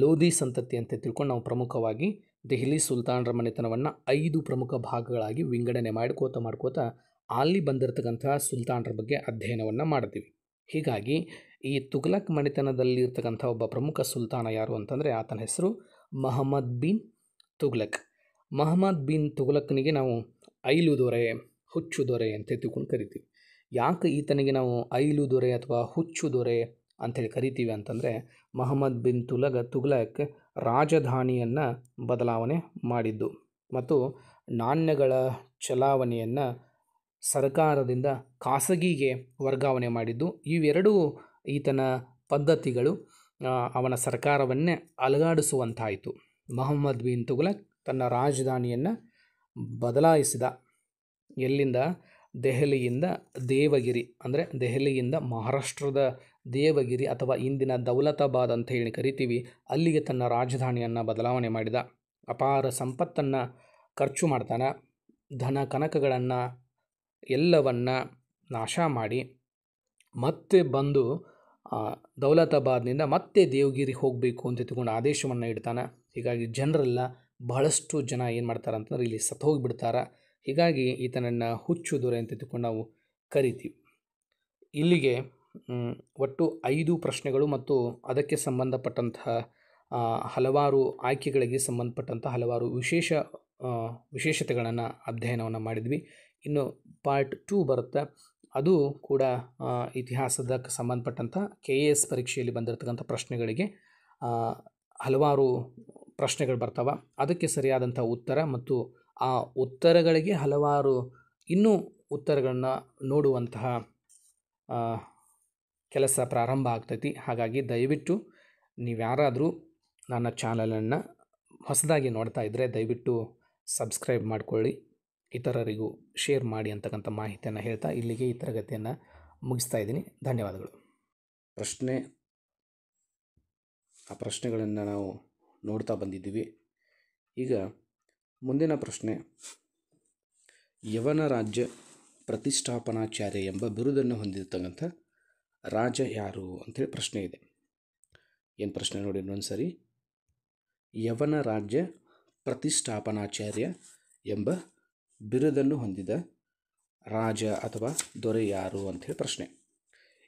ಲೋಧಿ ಸಂತತಿ ಅಂತ ತಿಳ್ಕೊಂಡು ನಾವು ಪ್ರಮುಖವಾಗಿ ದೆಹಲಿ ಸುಲ್ತಾನರ ಮನೆತನವನ್ನು 5 ಪ್ರಮುಖ ಭಾಗಗಳಾಗಿ ವಿಂಗಡಣೆ ಮಾಡ್ಕೋತಾ ಅಲ್ಲಿ ಬಂದಿರತಕ್ಕಂಥ ಸುಲ್ತಾನರ ಬಗ್ಗೆ ಅಧ್ಯಯನವನ್ನು ಮಾಡ್ತೀವಿ. ಹೀಗಾಗಿ ಈ ತುಘಲಕ್ ಮನೆತನದಲ್ಲಿರ್ತಕ್ಕಂಥ ಒಬ್ಬ ಪ್ರಮುಖ ಸುಲ್ತಾನ ಯಾರು ಅಂತಂದರೆ ಆತನ ಹೆಸರು ಮಹಮ್ಮದ್ ಬಿನ್ ತುಘಲಕ್. ಮಹಮ್ಮದ್ ಬಿನ್ ತುಘಲಕ್ನಿಗೆ ನಾವು ಐಲು ದೊರೆ, ಹುಚ್ಚು ದೊರೆ ಅಂತ ತಿಳ್ಕೊಂಡು ಕರಿತೀವಿ. ಯಾಕೆ ಈತನಿಗೆ ನಾವು ಐಲು ದೊರೆ ಅಥವಾ ಹುಚ್ಚು ದೊರೆ ಅಂಥೇಳಿ ಕರಿತೀವಿ ಅಂತಂದರೆ ಮಹಮ್ಮದ್ ಬಿನ್ ತುಘಲಕ್ ರಾಜಧಾನಿಯನ್ನು ಬದಲಾವಣೆ ಮಾಡಿದ್ದು ಮತ್ತು ನಾಣ್ಯಗಳ ಚಲಾವಣೆಯನ್ನು ಸರ್ಕಾರದಿಂದ ಖಾಸಗಿಗೆ ವರ್ಗಾವಣೆ ಮಾಡಿದ್ದು. ಇವೆರಡೂ ಈತನ ಪದ್ಧತಿಗಳು ಅವನ ಸರ್ಕಾರವನ್ನೇ ಅಲುಗಾಡಿಸುವಂತಾಯಿತು. ಮಹಮ್ಮದ್ ಬಿನ್ ತುಘಲಕ್ ತನ್ನ ರಾಜಧಾನಿಯನ್ನು ಬದಲಾಯಿಸಿದ. ಎಲ್ಲಿಂದ? ದೆಹಲಿಯಿಂದ ದೇವಗಿರಿ, ಅಂದರೆ ದೆಹಲಿಯಿಂದ ಮಹಾರಾಷ್ಟ್ರದ ದೇವಗಿರಿ ಅಥವಾ ಇಂದಿನ ದೌಲತಾಬಾದ್ ಅಂತ ಹೇಳಿ ಕರಿತೀವಿ, ಅಲ್ಲಿಗೆ ತನ್ನ ರಾಜಧಾನಿಯನ್ನು ಬದಲಾವಣೆ ಮಾಡಿದ. ಅಪಾರ ಸಂಪತ್ತನ್ನು ಖರ್ಚು ಮಾಡ್ತಾನೆ. ಧನ ಕನಕಗಳನ್ನು ಎಲ್ಲವನ್ನು ನಾಶ ಮಾಡಿ ಮತ್ತೆ ಬಂದು ದೌಲತಾಬಾದ್ನಿಂದ ಮತ್ತೆ ದೇವಗಿರಿ ಹೋಗಬೇಕು ಅಂತ ತಿಳ್ಕೊಂಡು ಆದೇಶವನ್ನು ಇಡ್ತಾನೆ. ಹೀಗಾಗಿ ಜನರೆಲ್ಲ ಬಹಳಷ್ಟು ಜನ ಏನು ಮಾಡ್ತಾರೆ ಅಂತಂದ್ರೆ ಇಲ್ಲಿ ಸತ್ತು ಹೋಗಿಬಿಡ್ತಾರೆ. ಹೀಗಾಗಿ ಈತನನ್ನು ಹುಚ್ಚು ದೊರೆ ಅಂತ ತಿಳ್ಕೊಂಡು ನಾವು ಕರಿತೀವಿ. ಇಲ್ಲಿಗೆ ಒಟ್ಟು 5 ಪ್ರಶ್ನೆಗಳು ಮತ್ತು ಅದಕ್ಕೆ ಸಂಬಂಧಪಟ್ಟಂತಹ ಹಲವಾರು ಆಯ್ಕೆಗಳಿಗೆ ಸಂಬಂಧಪಟ್ಟಂಥ ಹಲವಾರು ವಿಶೇಷತೆಗಳನ್ನು ಅಧ್ಯಯನವನ್ನು ಮಾಡಿದ್ವಿ. ಇನ್ನು ಪಾರ್ಟ್ 2 ಬರುತ್ತೆ, ಅದು ಕೂಡ ಇತಿಹಾಸದಕ್ಕೆ ಸಂಬಂಧಪಟ್ಟಂಥ KAS ಪರೀಕ್ಷೆಯಲ್ಲಿ ಬಂದಿರತಕ್ಕಂಥ ಪ್ರಶ್ನೆಗಳಿಗೆ ಹಲವಾರು ಪ್ರಶ್ನೆಗಳು ಬರ್ತಾವೆ. ಅದಕ್ಕೆ ಸರಿಯಾದಂಥ ಉತ್ತರ ಮತ್ತು ಆ ಉತ್ತರಗಳಿಗೆ ಹಲವಾರು ಇನ್ನೂ ಉತ್ತರಗಳನ್ನು ನೋಡುವಂತಹ ಕೆಲಸ ಪ್ರಾರಂಭ ಆಗ್ತೈತಿ. ಹಾಗಾಗಿ ದಯವಿಟ್ಟು ನೀವ್ಯಾರಾದರೂ ನನ್ನ ಚಾನಲನ್ನು ಹೊಸದಾಗಿ ನೋಡ್ತಾ ಇದ್ದರೆ ದಯವಿಟ್ಟು ಸಬ್ಸ್ಕ್ರೈಬ್ ಮಾಡಿಕೊಳ್ಳಿ, ಇತರರಿಗೂ ಶೇರ್ ಮಾಡಿ ಅಂತಕ್ಕಂಥ ಮಾಹಿತಿಯನ್ನು ಹೇಳ್ತಾ ಇಲ್ಲಿಗೆ ಈ ತರಗತಿಯನ್ನು ಮುಗಿಸ್ತಾ ಇದ್ದೀನಿ. ಧನ್ಯವಾದಗಳು. ಪ್ರಶ್ನೆಗಳನ್ನು ನಾವು ನೋಡ್ತಾ ಬಂದಿದ್ದೀವಿ. ಈಗ ಮುಂದಿನ ಪ್ರಶ್ನೆ, ಯವನ ರಾಜ್ಯ ಪ್ರತಿಷ್ಠಾಪನಾಚಾರ್ಯ ಎಂಬ ಬಿರುದನ್ನು ಹೊಂದಿರತಕ್ಕಂಥ ರಾಜ ಯಾರು ಅಂಥೇಳಿ ಪ್ರಶ್ನೆ ಇದೆ. ಏನು ಪ್ರಶ್ನೆ ನೋಡಿ ಇನ್ನೊಂದು ಸರಿ. ಯವನ ರಾಜ್ಯ ಪ್ರತಿಷ್ಠಾಪನಾಚಾರ್ಯ ಎಂಬ ಬಿರುದನ್ನು ಹೊಂದಿದ ರಾಜ ಅಥವಾ ದೊರೆ ಯಾರು ಅಂಥೇಳಿ ಪ್ರಶ್ನೆ.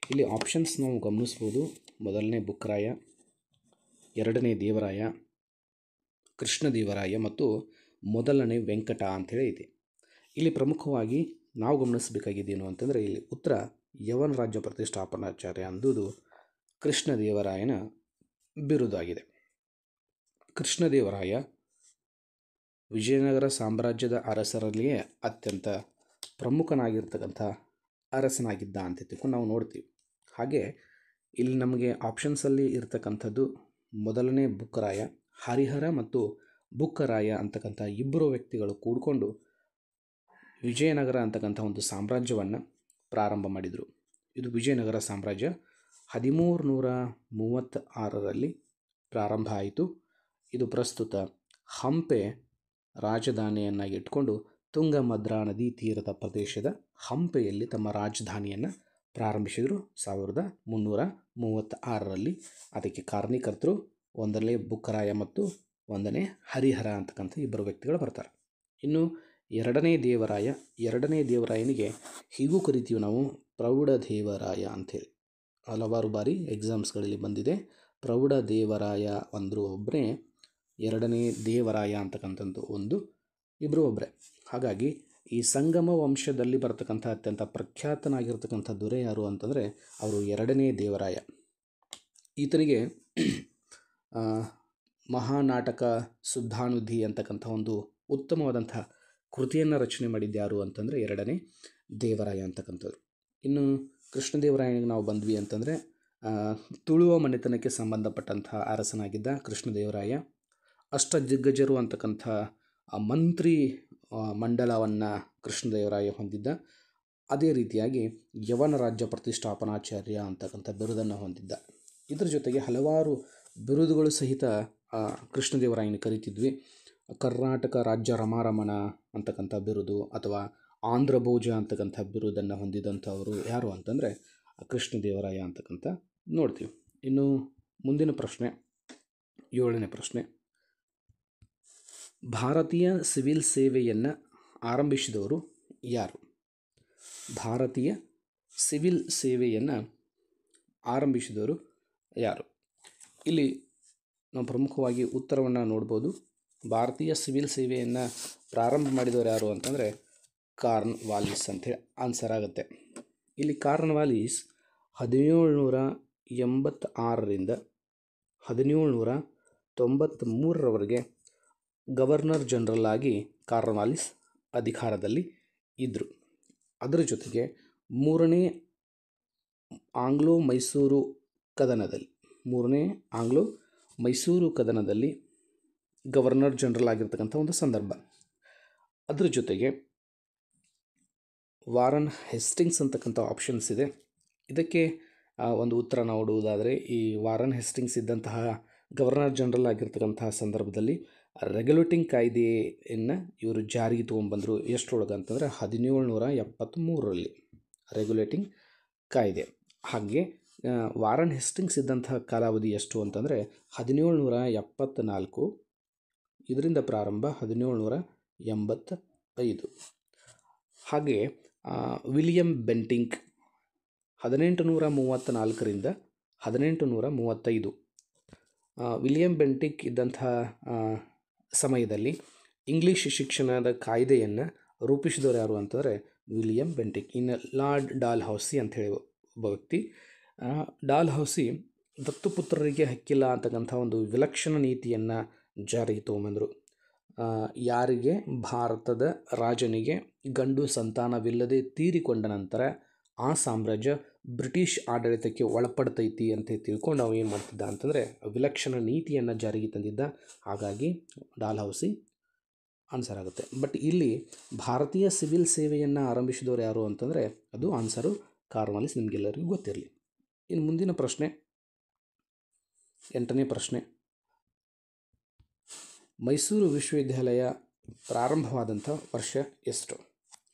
ಇಲ್ಲಿ ಆಪ್ಷನ್ಸ್ ನಾವು ಗಮನಿಸ್ಬೋದು. ಮೊದಲನೇ ಬುಕ್ಕರಾಯ, ಎರಡನೇ ದೇವರಾಯ, ಕೃಷ್ಣದೇವರಾಯ ಮತ್ತು ಮೊದಲನೇ ವೆಂಕಟ ಅಂಥೇಳಿ ಇದೆ. ಇಲ್ಲಿ ಪ್ರಮುಖವಾಗಿ ನಾವು ಗಮನಿಸಬೇಕಾಗಿದ್ದೇನು ಅಂತಂದರೆ, ಇಲ್ಲಿ ಉತ್ತರ ಯವನ ರಾಜ್ಯ ಪ್ರತಿಷ್ಠಾಪನಾಚಾರ್ಯ ಅಂದುದು ಕೃಷ್ಣದೇವರಾಯನ ಬಿರುದಾಗಿದೆ. ಕೃಷ್ಣದೇವರಾಯ ವಿಜಯನಗರ ಸಾಮ್ರಾಜ್ಯದ ಅರಸರಲ್ಲಿಯೇ ಅತ್ಯಂತ ಪ್ರಮುಖನಾಗಿರ್ತಕ್ಕಂಥ ಅರಸನಾಗಿದ್ದ ಅಂತ ತಿಳ್ಕೊಂಡು ನಾವು ನೋಡ್ತೀವಿ. ಹಾಗೆ ಇಲ್ಲಿ ನಮಗೆ ಆಪ್ಷನ್ಸಲ್ಲಿ ಇರ್ತಕ್ಕಂಥದ್ದು ಮೊದಲನೇ ಬುಕ್ಕರಾಯ, ಹರಿಹರ ಮತ್ತು ಬುಕ್ಕರಾಯ ಅಂತಕ್ಕಂಥ ಇಬ್ಬರು ವ್ಯಕ್ತಿಗಳು ಕೂಡಿಕೊಂಡು ವಿಜಯನಗರ ಅಂತಕ್ಕಂಥ ಒಂದು ಸಾಮ್ರಾಜ್ಯವನ್ನು ಪ್ರಾರಂಭ ಮಾಡಿದರು. ಇದು ವಿಜಯನಗರ ಸಾಮ್ರಾಜ್ಯ 1336ರಲ್ಲಿ ಪ್ರಾರಂಭ ಆಯಿತು. ಇದು ಪ್ರಸ್ತುತ ಹಂಪೆ ರಾಜಧಾನಿಯನ್ನಾಗಿ ಇಟ್ಕೊಂಡು ತುಂಗಭದ್ರಾ ನದಿ ತೀರದ ಪ್ರದೇಶದ ಹಂಪೆಯಲ್ಲಿ ತಮ್ಮ ರಾಜಧಾನಿಯನ್ನು ಪ್ರಾರಂಭಿಸಿದರು 1336ರಲ್ಲಿ. ಅದಕ್ಕೆ ಕಾರಣೀಕರ್ತರು ಒಂದನೇ ಬುಕ್ಕರಾಯ ಮತ್ತು ಒಂದನೇ ಹರಿಹರ ಅಂತಕ್ಕಂಥ ಇಬ್ಬರು ವ್ಯಕ್ತಿಗಳು ಬರ್ತಾರೆ. ಇನ್ನು ಎರಡನೇ ದೇವರಾಯನಿಗೆ ಹೀಗೂ ಕರಿತೀವಿ ನಾವು, ಪ್ರೌಢದೇವರಾಯ ಅಂಥೇಳಿ. ಹಲವಾರು ಬಾರಿ ಎಕ್ಸಾಮ್ಸ್ಗಳಲ್ಲಿ ಬಂದಿದೆ. ಪ್ರೌಢದೇವರಾಯ ಅಂದರೂ ಒಬ್ಬರೇ, ಎರಡನೇ ದೇವರಾಯ ಅಂತಕ್ಕಂಥದ್ದು ಇಬ್ಬರು ಒಬ್ಬರೇ. ಹಾಗಾಗಿ ಈ ಸಂಗಮ ವಂಶದಲ್ಲಿ ಬರ್ತಕ್ಕಂಥ ಅತ್ಯಂತ ಪ್ರಖ್ಯಾತನಾಗಿರ್ತಕ್ಕಂಥ ದೊರೆ ಯಾರು ಅಂತಂದರೆ ಅವರು ಎರಡನೇ ದೇವರಾಯ. ಈತನಿಗೆ ಮಹಾನಾಟಕ ಸುಧಾನುಧಿ ಅಂತಕ್ಕಂಥ ಒಂದು ಉತ್ತಮವಾದಂಥ ಕೃತಿಯನ್ನು ರಚನೆ ಮಾಡಿದ್ಯಾರು ಅಂತಂದರೆ ಎರಡನೇ ದೇವರಾಯ ಅಂತಕ್ಕಂಥದ್ದು. ಇನ್ನು ಕೃಷ್ಣದೇವರಾಯನಿಗೆ ನಾವು ಬಂದ್ವಿ ಅಂತಂದರೆ ತುಳುವ ಮನೆತನಕ್ಕೆ ಸಂಬಂಧಪಟ್ಟಂಥ ಅರಸನಾಗಿದ್ದ ಕೃಷ್ಣದೇವರಾಯ. ಅಷ್ಟದಿಗ್ಗಜರು ಅಂತಕ್ಕಂಥ ಮಂತ್ರಿ ಮಂಡಲವನ್ನು ಕೃಷ್ಣದೇವರಾಯ ಹೊಂದಿದ್ದ. ಅದೇ ರೀತಿಯಾಗಿ ಯವನ ರಾಜ್ಯ ಪ್ರತಿಷ್ಠಾಪನಾಚಾರ್ಯ ಅಂತಕ್ಕಂಥ ಬಿರುದನ್ನು ಹೊಂದಿದ್ದ. ಇದರ ಜೊತೆಗೆ ಹಲವಾರು ಬಿರುದುಗಳು ಸಹಿತ ಕೃಷ್ಣದೇವರಾಯನ ಕರಿತಿದ್ವಿ. ಕರ್ನಾಟಕ ರಾಜ್ಯ ರಮಾರಮಣ ಅಂತಕ್ಕಂಥ ಬಿರುದು ಅಥವಾ ಆಂಧ್ರ ಭೋಜ ಅಂತಕ್ಕಂಥ ಬಿರುದನ್ನು ಹೊಂದಿದಂಥವರು ಯಾರು ಅಂತಂದರೆ ಕೃಷ್ಣದೇವರಾಯ ಅಂತಕ್ಕಂಥ ನೋಡ್ತೀವಿ. ಇನ್ನು ಮುಂದಿನ ಪ್ರಶ್ನೆ, 7ನೇ ಪ್ರಶ್ನೆ, ಭಾರತೀಯ ಸಿವಿಲ್ ಸೇವೆಯನ್ನು ಆರಂಭಿಸಿದವರು ಯಾರು? ಭಾರತೀಯ ಸಿವಿಲ್ ಸೇವೆಯನ್ನು ಆರಂಭಿಸಿದವರು ಯಾರು? ಇಲ್ಲಿ ನಾವು ಪ್ರಮುಖವಾಗಿ ಉತ್ತರವನ್ನು ನೋಡ್ಬೋದು. ಭಾರತೀಯ ಸಿವಿಲ್ ಸೇವೆಯನ್ನು ಪ್ರಾರಂಭ ಮಾಡಿದವರು ಯಾರು ಅಂತಂದರೆ ಕಾರ್ನ್ವಾಲಿಸ್ ಅಂಥೇಳಿ ಆನ್ಸರ್ ಆಗುತ್ತೆ. ಇಲ್ಲಿ ಕಾರ್ನ್ವಾಲಿಸ್ 1786ರಿಂದ 1793ರವರೆಗೆ ಗವರ್ನರ್ ಜನರಲ್ ಆಗಿ ಕಾರ್ನ್ವಾಲಿಸ್ ಅಧಿಕಾರದಲ್ಲಿ ಇದ್ದರು. ಅದರ ಜೊತೆಗೆ ಮೂರನೇ ಆಂಗ್ಲೋ ಮೈಸೂರು ಕದನದಲ್ಲಿ ಗವರ್ನರ್ ಜನರಲ್ ಆಗಿರ್ತಕ್ಕಂಥ ಒಂದು ಸಂದರ್ಭ. ಅದರ ಜೊತೆಗೆ ವಾರನ್ ಹೆಸ್ಟಿಂಗ್ಸ್ ಅಂತಕ್ಕಂಥ ಆಪ್ಷನ್ಸ್ ಇದೆ. ಇದಕ್ಕೆ ಒಂದು ಉತ್ತರ ನೋಡುವುದಾದರೆ, ಈ ವಾರನ್ ಹೆಸ್ಟಿಂಗ್ಸ್ ಇದ್ದಂತಹ ಗವರ್ನರ್ ಜನರಲ್ ಆಗಿರ್ತಕ್ಕಂತಹ ಸಂದರ್ಭದಲ್ಲಿ ರೆಗ್ಯುಲೇಟಿಂಗ್ ಕಾಯ್ದೆಯನ್ನು ಇವರು ಜಾರಿಗೆ ತೊಗೊಂಡ್ಬಂದರು. ಎಷ್ಟರೊಳಗೆ ಅಂತಂದರೆ 1773ರಲ್ಲಿ ರೆಗ್ಯುಲೇಟಿಂಗ್ ಕಾಯ್ದೆ. ಹಾಗೆ ವಾರನ್ ಹೆಸ್ಟಿಂಗ್ಸ್ ಇದ್ದಂತಹ ಕಾಲಾವಧಿ ಎಷ್ಟು ಅಂತಂದರೆ 1774, ಇದರಿಂದ ಪ್ರಾರಂಭ 1785. ಹಾಗೆ ವಿಲಿಯಂ ಬೆಂಟಿಂಕ್ 1834ರಿಂದ 1835. ವಿಲಿಯಂ ಬೆಂಟಿಕ್ ಇದ್ದಂಥ ಸಮಯದಲ್ಲಿ ಇಂಗ್ಲೀಷ್ ಶಿಕ್ಷಣದ ಕಾಯ್ದೆಯನ್ನು ರೂಪಿಸಿದವರು ಯಾರು ಅಂತಂದರೆ ವಿಲಿಯಂ ಬೆಂಟಿಕ್. ಇನ್ನು ಲಾರ್ಡ್ ಡಾಲ್ ಹೌಸಿ ಅಂಥೇಳಿ ಒಬ್ಬ ವ್ಯಕ್ತಿ. ಡಾಲ್ ಹೌಸಿ ದತ್ತುಪುತ್ರರಿಗೆ ಹಕ್ಕಿಲ್ಲ ಅಂತಕ್ಕಂಥ ಒಂದು ವಿಲಕ್ಷಣ ನೀತಿಯನ್ನು ಜಾರಿಗೆ ತೊಗೊಂಬಂದರು. ಯಾರಿಗೆ ಭಾರತದ ರಾಜನಿಗೆ ಗಂಡು ಸಂತಾನವಿಲ್ಲದೆ ತೀರಿಕೊಂಡ ನಂತರ ಆ ಸಾಮ್ರಾಜ್ಯ ಬ್ರಿಟಿಷ್ ಆಡಳಿತಕ್ಕೆ ಒಳಪಡ್ತೈತಿ ಅಂತ ತಿಳ್ಕೊಂಡು ನಾವು ಏನು ಮಾಡ್ತಿದ್ದ ಅಂತಂದರೆ ವಿಲಕ್ಷಣ ನೀತಿಯನ್ನು ಜಾರಿಗೆ ತಂದಿದ್ದ. ಹಾಗಾಗಿ ಡಾಲ್ ಹೌಸಿ ಆನ್ಸರ್ ಆಗುತ್ತೆ. ಬಟ್ ಇಲ್ಲಿ ಭಾರತೀಯ ಸಿವಿಲ್ ಸೇವೆಯನ್ನು ಆರಂಭಿಸಿದವರು ಯಾರು ಅಂತಂದರೆ ಅದು ಆನ್ಸರು ಕಾರ್ನ್ವಾಲಿಸ್, ನಿಮಗೆಲ್ಲರಿಗೂ ಗೊತ್ತಿರಲಿ. ಇನ್ನು ಮುಂದಿನ ಪ್ರಶ್ನೆ, 8ನೇ ಪ್ರಶ್ನೆ. ಮೈಸೂರು ವಿಶ್ವವಿದ್ಯಾಲಯ ಪ್ರಾರಂಭವಾದಂಥ ವರ್ಷ ಎಷ್ಟು?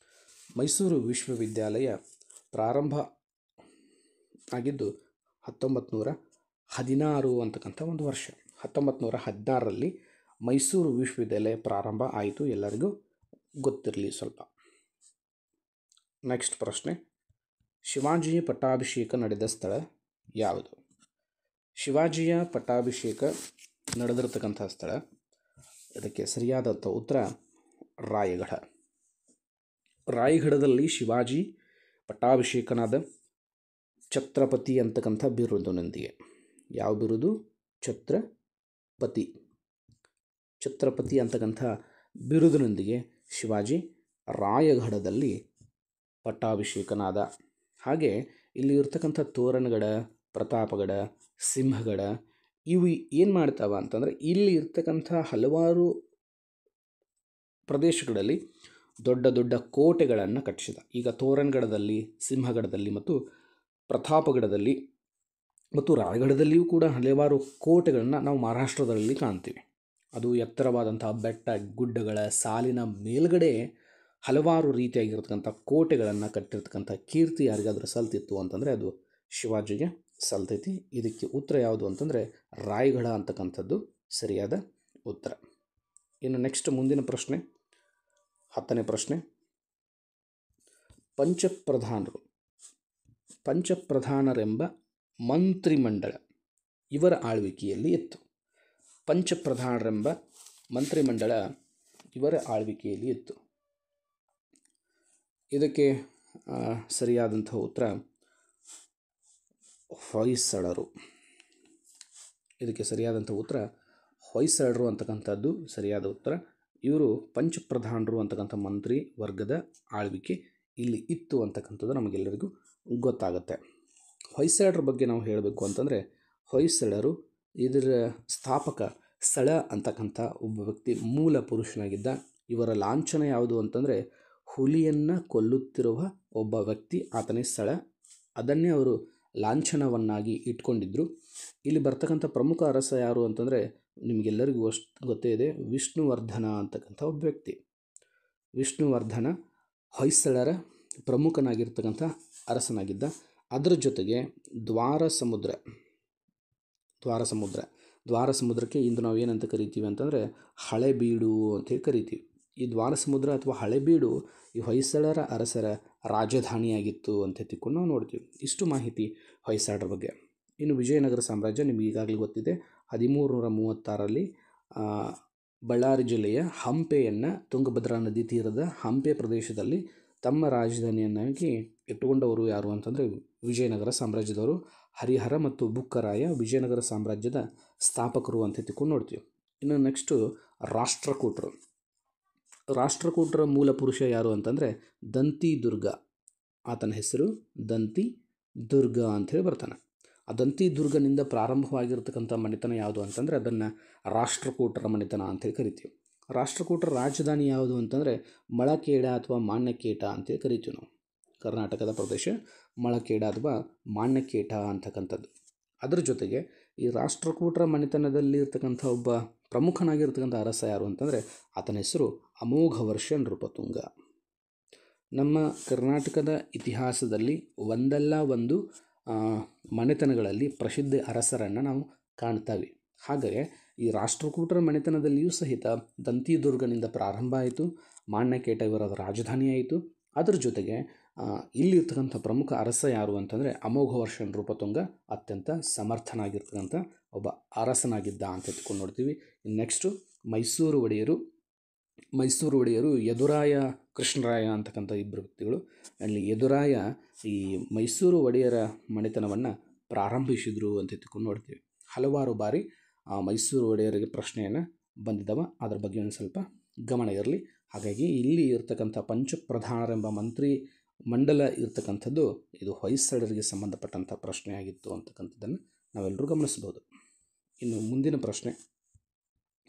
ಮೈಸೂರು ವಿಶ್ವವಿದ್ಯಾಲಯ ಪ್ರಾರಂಭ ಆಗಿದ್ದು 1916 ಅಂತಕ್ಕಂಥ ಒಂದು ವರ್ಷ. 1916ರಲ್ಲಿ ಮೈಸೂರು ವಿಶ್ವವಿದ್ಯಾಲಯ ಪ್ರಾರಂಭ ಆಯಿತು, ಎಲ್ಲರಿಗೂ ಗೊತ್ತಿರಲಿ ಸ್ವಲ್ಪ. ನೆಕ್ಸ್ಟ್ ಪ್ರಶ್ನೆ, ಶಿವಾಜಿಯ ಪಟ್ಟಾಭಿಷೇಕ ನಡೆದ ಸ್ಥಳ ಯಾವುದು? ಶಿವಾಜಿಯ ಪಟ್ಟಾಭಿಷೇಕ ನಡೆದಿರತಕ್ಕಂಥ ಸ್ಥಳ, ಇದಕ್ಕೆ ಸರಿಯಾದಂಥ ಉತ್ತರ ರಾಯಗಢ. ರಾಯಗಢದಲ್ಲಿ ಶಿವಾಜಿ ಪಟ್ಟಾಭಿಷೇಕನಾದ ಛತ್ರಪತಿ ಅಂತಕ್ಕಂಥ ಬಿರುದಿನೊಂದಿಗೆ. ಯಾವ ಬಿರುದು? ಛತ್ರಪತಿ. ಛತ್ರಪತಿ ಅಂತಕ್ಕಂಥ ಬಿರುದಿನೊಂದಿಗೆ ಶಿವಾಜಿ ರಾಯಗಢದಲ್ಲಿ ಪಟ್ಟಾಭಿಷೇಕನಾದ. ಹಾಗೆ ಇಲ್ಲಿ ಇರ್ತಕ್ಕಂಥ ತೋರಣಗಡ, ಪ್ರತಾಪಗಡ, ಸಿಂಹಗಡ ಇವು ಏನು ಮಾಡ್ತಾವ ಅಂತಂದರೆ ಇಲ್ಲಿ ಇರ್ತಕ್ಕಂಥ ಹಲವಾರು ಪ್ರದೇಶಗಳಲ್ಲಿ ದೊಡ್ಡ ದೊಡ್ಡ ಕೋಟೆಗಳನ್ನು ಕಟ್ಟಿಸಿದ. ಈಗ ತೋರಣಗಡದಲ್ಲಿ, ಸಿಂಹಗಡದಲ್ಲಿ ಮತ್ತು ಪ್ರತಾಪಗಡದಲ್ಲಿ ಮತ್ತು ರಾಯಗಢದಲ್ಲಿಯೂ ಕೂಡ ಹಲವಾರು ಕೋಟೆಗಳನ್ನು ನಾವು ಮಹಾರಾಷ್ಟ್ರದಲ್ಲಿ ಕಾಣ್ತೀವಿ. ಅದು ಎತ್ತರವಾದಂಥ ಬೆಟ್ಟ ಗುಡ್ಡಗಳ ಸಾಲಿನ ಮೇಲ್ಗಡೆ ಹಲವಾರು ರೀತಿಯಾಗಿರ್ತಕ್ಕಂಥ ಕೋಟೆಗಳನ್ನು ಕಟ್ಟಿರ್ತಕ್ಕಂಥ ಕೀರ್ತಿ ಯಾರಿಗಾದರೂ ಸಲ್ತಿತ್ತು ಅಂತಂದರೆ ಅದು ಶಿವಾಜಿಗೆ ಸಲ್ತೈತಿ. ಇದಕ್ಕೆ ಉತ್ತರ ಯಾವುದು ಅಂತಂದರೆ ರಾಯಗಢ ಅಂತಕ್ಕಂಥದ್ದು ಸರಿಯಾದ ಉತ್ತರ. ಇನ್ನು ನೆಕ್ಸ್ಟ್ ಮುಂದಿನ ಪ್ರಶ್ನೆ, 10ನೇ ಪ್ರಶ್ನೆ. ಪಂಚಪ್ರಧಾನರೆಂಬ ಮಂತ್ರಿಮಂಡಲ ಇವರ ಆಳ್ವಿಕೆಯಲ್ಲಿ ಇತ್ತು. ಪಂಚಪ್ರಧಾನರೆಂಬ ಮಂತ್ರಿಮಂಡಲ ಇವರ ಆಳ್ವಿಕೆಯಲ್ಲಿ ಇತ್ತು. ಇದಕ್ಕೆ ಸರಿಯಾದಂಥ ಉತ್ತರ ಹೊಯ್ಸಳರು. ಇದಕ್ಕೆ ಸರಿಯಾದಂಥ ಉತ್ತರ ಹೊಯ್ಸಳರು ಅಂತಕ್ಕಂಥದ್ದು ಸರಿಯಾದ ಉತ್ತರ. ಇವರು ಪಂಚಪ್ರಧಾನರು ಅಂತಕ್ಕಂಥ ಮಂತ್ರಿ ವರ್ಗದ ಆಳ್ವಿಕೆ ಇಲ್ಲಿ ಇತ್ತು ಅಂತಕ್ಕಂಥದ್ದು ನಮಗೆಲ್ಲರಿಗೂ ಗೊತ್ತಾಗುತ್ತೆ. ಹೊಯ್ಸಳರ ಬಗ್ಗೆ ನಾವು ಹೇಳಬೇಕು ಅಂತಂದರೆ ಹೊಯ್ಸಳರು ಇದರ ಸ್ಥಾಪಕ ಸಳ ಅಂತಕ್ಕಂಥ ಒಬ್ಬ ವ್ಯಕ್ತಿ ಮೂಲ ಪುರುಷನಾಗಿದ್ದ. ಇವರ ಲಾಂಛನ ಯಾವುದು ಅಂತಂದರೆ ಹುಲಿಯನ್ನು ಕೊಲ್ಲುತ್ತಿರುವ ಒಬ್ಬ ವ್ಯಕ್ತಿ, ಆತನೇ ಸಳ. ಅದನ್ನೇ ಅವರು ಲಾಂಛನವನ್ನಾಗಿ ಇಟ್ಕೊಂಡಿದ್ದರು. ಇಲ್ಲಿ ಬರ್ತಕ್ಕಂಥ ಪ್ರಮುಖ ಅರಸ ಯಾರು ಅಂತಂದರೆ ನಿಮಗೆಲ್ಲರಿಗೂ ಅಷ್ಟು ಗೊತ್ತೇ ಇದೆ, ವಿಷ್ಣುವರ್ಧನ ಅಂತಕ್ಕಂಥ ಒಬ್ಬ ವ್ಯಕ್ತಿ. ವಿಷ್ಣುವರ್ಧನ ಹೊಯ್ಸಳರ ಪ್ರಮುಖನಾಗಿರ್ತಕ್ಕಂಥ ಅರಸನಾಗಿದ್ದ. ಅದರ ಜೊತೆಗೆ ದ್ವಾರ ಸಮುದ್ರಕ್ಕೆ ಇಂದು ನಾವು ಏನಂತ ಕರಿತೀವಿ ಅಂತಂದರೆ ಹಳೆಬೀಡು ಅಂತೇಳಿ ಕರಿತೀವಿ. ಈ ದ್ವಾರ ಸಮುದ್ರ ಅಥವಾ ಹಳೆಬೀಡು ಈ ಹೊಯ್ಸಳರ ಅರಸರ ರಾಜಧಾನಿಯಾಗಿತ್ತು ಅಂತ ತಿಳ್ಕೊಂಡು ನಾವು ನೋಡ್ತೀವಿ. ಇಷ್ಟು ಮಾಹಿತಿ ಹೊಯ್ಸಳರ ಬಗ್ಗೆ. ಇನ್ನು ವಿಜಯನಗರ ಸಾಮ್ರಾಜ್ಯ ನಿಮಗೆ ಈಗಾಗಲೇ ಗೊತ್ತಿದೆ. 1336ರಲ್ಲಿ ಬಳ್ಳಾರಿ ಜಿಲ್ಲೆಯ ಹಂಪೆಯನ್ನು, ತುಂಗಭದ್ರಾ ನದಿ ತೀರದ ಹಂಪೆ ಪ್ರದೇಶದಲ್ಲಿ ತಮ್ಮ ರಾಜಧಾನಿಯನ್ನಾಗಿ ಇಟ್ಟುಕೊಂಡವರು ಯಾರು ಅಂತಂದರೆ ವಿಜಯನಗರ ಸಾಮ್ರಾಜ್ಯದವರು. ಹರಿಹರ ಮತ್ತು ಬುಕ್ಕರಾಯ ವಿಜಯನಗರ ಸಾಮ್ರಾಜ್ಯದ ಸ್ಥಾಪಕರು ಅಂತ ತಿಳ್ಕೊಂಡು ನೋಡ್ತೀವಿ. ಇನ್ನು ನೆಕ್ಸ್ಟು ರಾಷ್ಟ್ರಕೂಟರ ಮೂಲ ಪುರುಷ ಯಾರು ಅಂತಂದರೆ ದಂತಿ ದುರ್ಗ. ಆತನ ಹೆಸರು ದಂತಿ ದುರ್ಗ ಅಂಥೇಳಿ ಬರ್ತಾನೆ. ಆ ದಂತಿ ದುರ್ಗನಿಂದ ಪ್ರಾರಂಭವಾಗಿರ್ತಕ್ಕಂಥ ಮನೆತನ ಯಾವುದು ಅಂತಂದರೆ ಅದನ್ನು ರಾಷ್ಟ್ರಕೂಟರ ಮನೆತನ ಅಂಥೇಳಿ ಕರಿತೀವಿ. ರಾಷ್ಟ್ರಕೂಟರ ರಾಜಧಾನಿ ಯಾವುದು ಅಂತಂದರೆ ಮಳಖೇಡ ಅಥವಾ ಮಾಣ್ಯಖೇಟ ಅಂತೇಳಿ ಕರಿತೀವಿ ನಾವು. ಕರ್ನಾಟಕದ ಪ್ರದೇಶ ಮಳಖೇಡ ಅಥವಾ ಮಾಣ್ಯಖೇಟ ಅಂತಕ್ಕಂಥದ್ದು. ಅದರ ಜೊತೆಗೆ ಈ ರಾಷ್ಟ್ರಕೂಟರ ಮನೆತನದಲ್ಲಿ ಇರ್ತಕ್ಕಂಥ ಒಬ್ಬ ಪ್ರಮುಖನಾಗಿರ್ತಕ್ಕಂಥ ಅರಸ ಯಾರು ಅಂತಂದರೆ ಆತನ ಹೆಸರು ಅಮೋಘವರ್ಷ ನೃಪತುಂಗ. ನಮ್ಮ ಕರ್ನಾಟಕದ ಇತಿಹಾಸದಲ್ಲಿ ಒಂದಲ್ಲ ಒಂದು ಮನೆತನಗಳಲ್ಲಿ ಪ್ರಸಿದ್ಧ ಅರಸರನ್ನು ನಾವು ಕಾಣ್ತೇವೆ. ಹಾಗೆ ಈ ರಾಷ್ಟ್ರಕೂಟರ ಮನೆತನದಲ್ಲಿಯೂ ಸಹಿತ ದಂತಿ ದುರ್ಗನಿಂದ ಪ್ರಾರಂಭ ಆಯಿತು. ಮಾಣ್ಯಖೇಟ ಇವರ ರಾಜಧಾನಿ ಆಯಿತು. ಅದರ ಜೊತೆಗೆ ಇಲ್ಲಿರ್ತಕ್ಕಂಥ ಪ್ರಮುಖ ಅರಸ ಯಾರು ಅಂತಂದರೆ ಅಮೋಘವರ್ಷ ನೃಪತುಂಗ ಅತ್ಯಂತ ಸಮರ್ಥನಾಗಿರ್ತಕ್ಕಂಥ ಒಬ್ಬ ಅರಸನಾಗಿದ್ದ ಅಂತ ಎತ್ಕೊಂಡು ನೋಡ್ತೀವಿ. ನೆಕ್ಸ್ಟು ಮೈಸೂರು ಒಡೆಯರು ಯದುರಾಯ ಕೃಷ್ಣರಾಯ ಅಂತಕ್ಕಂಥ ಇಬ್ಬರು ವ್ಯಕ್ತಿಗಳು. ಅಲ್ಲಿ ಯದುರಾಯ ಈ ಮೈಸೂರು ಒಡೆಯರ ಮನೆತನವನ್ನು ಪ್ರಾರಂಭಿಸಿದರು ಅಂತ ಎತ್ಕೊಂಡು ನೋಡ್ತೀವಿ. ಹಲವಾರು ಬಾರಿ ಮೈಸೂರು ಒಡೆಯರಿಗೆ ಪ್ರಶ್ನೆಯನ್ನು ಬಂದಿದ್ದಾವೆ, ಅದರ ಬಗ್ಗೆ ಒಂದು ಸ್ವಲ್ಪ ಗಮನ ಇರಲಿ. ಹಾಗಾಗಿ ಇಲ್ಲಿ ಇರ್ತಕ್ಕಂಥ ಪಂಚಪ್ರಧಾನರೆಂಬ ಮಂತ್ರಿ ಮಂಡಲ ಇರ್ತಕ್ಕಂಥದ್ದು ಇದು ಹೊಯ್ಸಳರಿಗೆ ಸಂಬಂಧಪಟ್ಟಂಥ ಪ್ರಶ್ನೆ ಆಗಿತ್ತು ಅಂತಕ್ಕಂಥದ್ದನ್ನು ನಾವೆಲ್ಲರೂ ಗಮನಿಸ್ಬೋದು. ಇನ್ನು ಮುಂದಿನ ಪ್ರಶ್ನೆ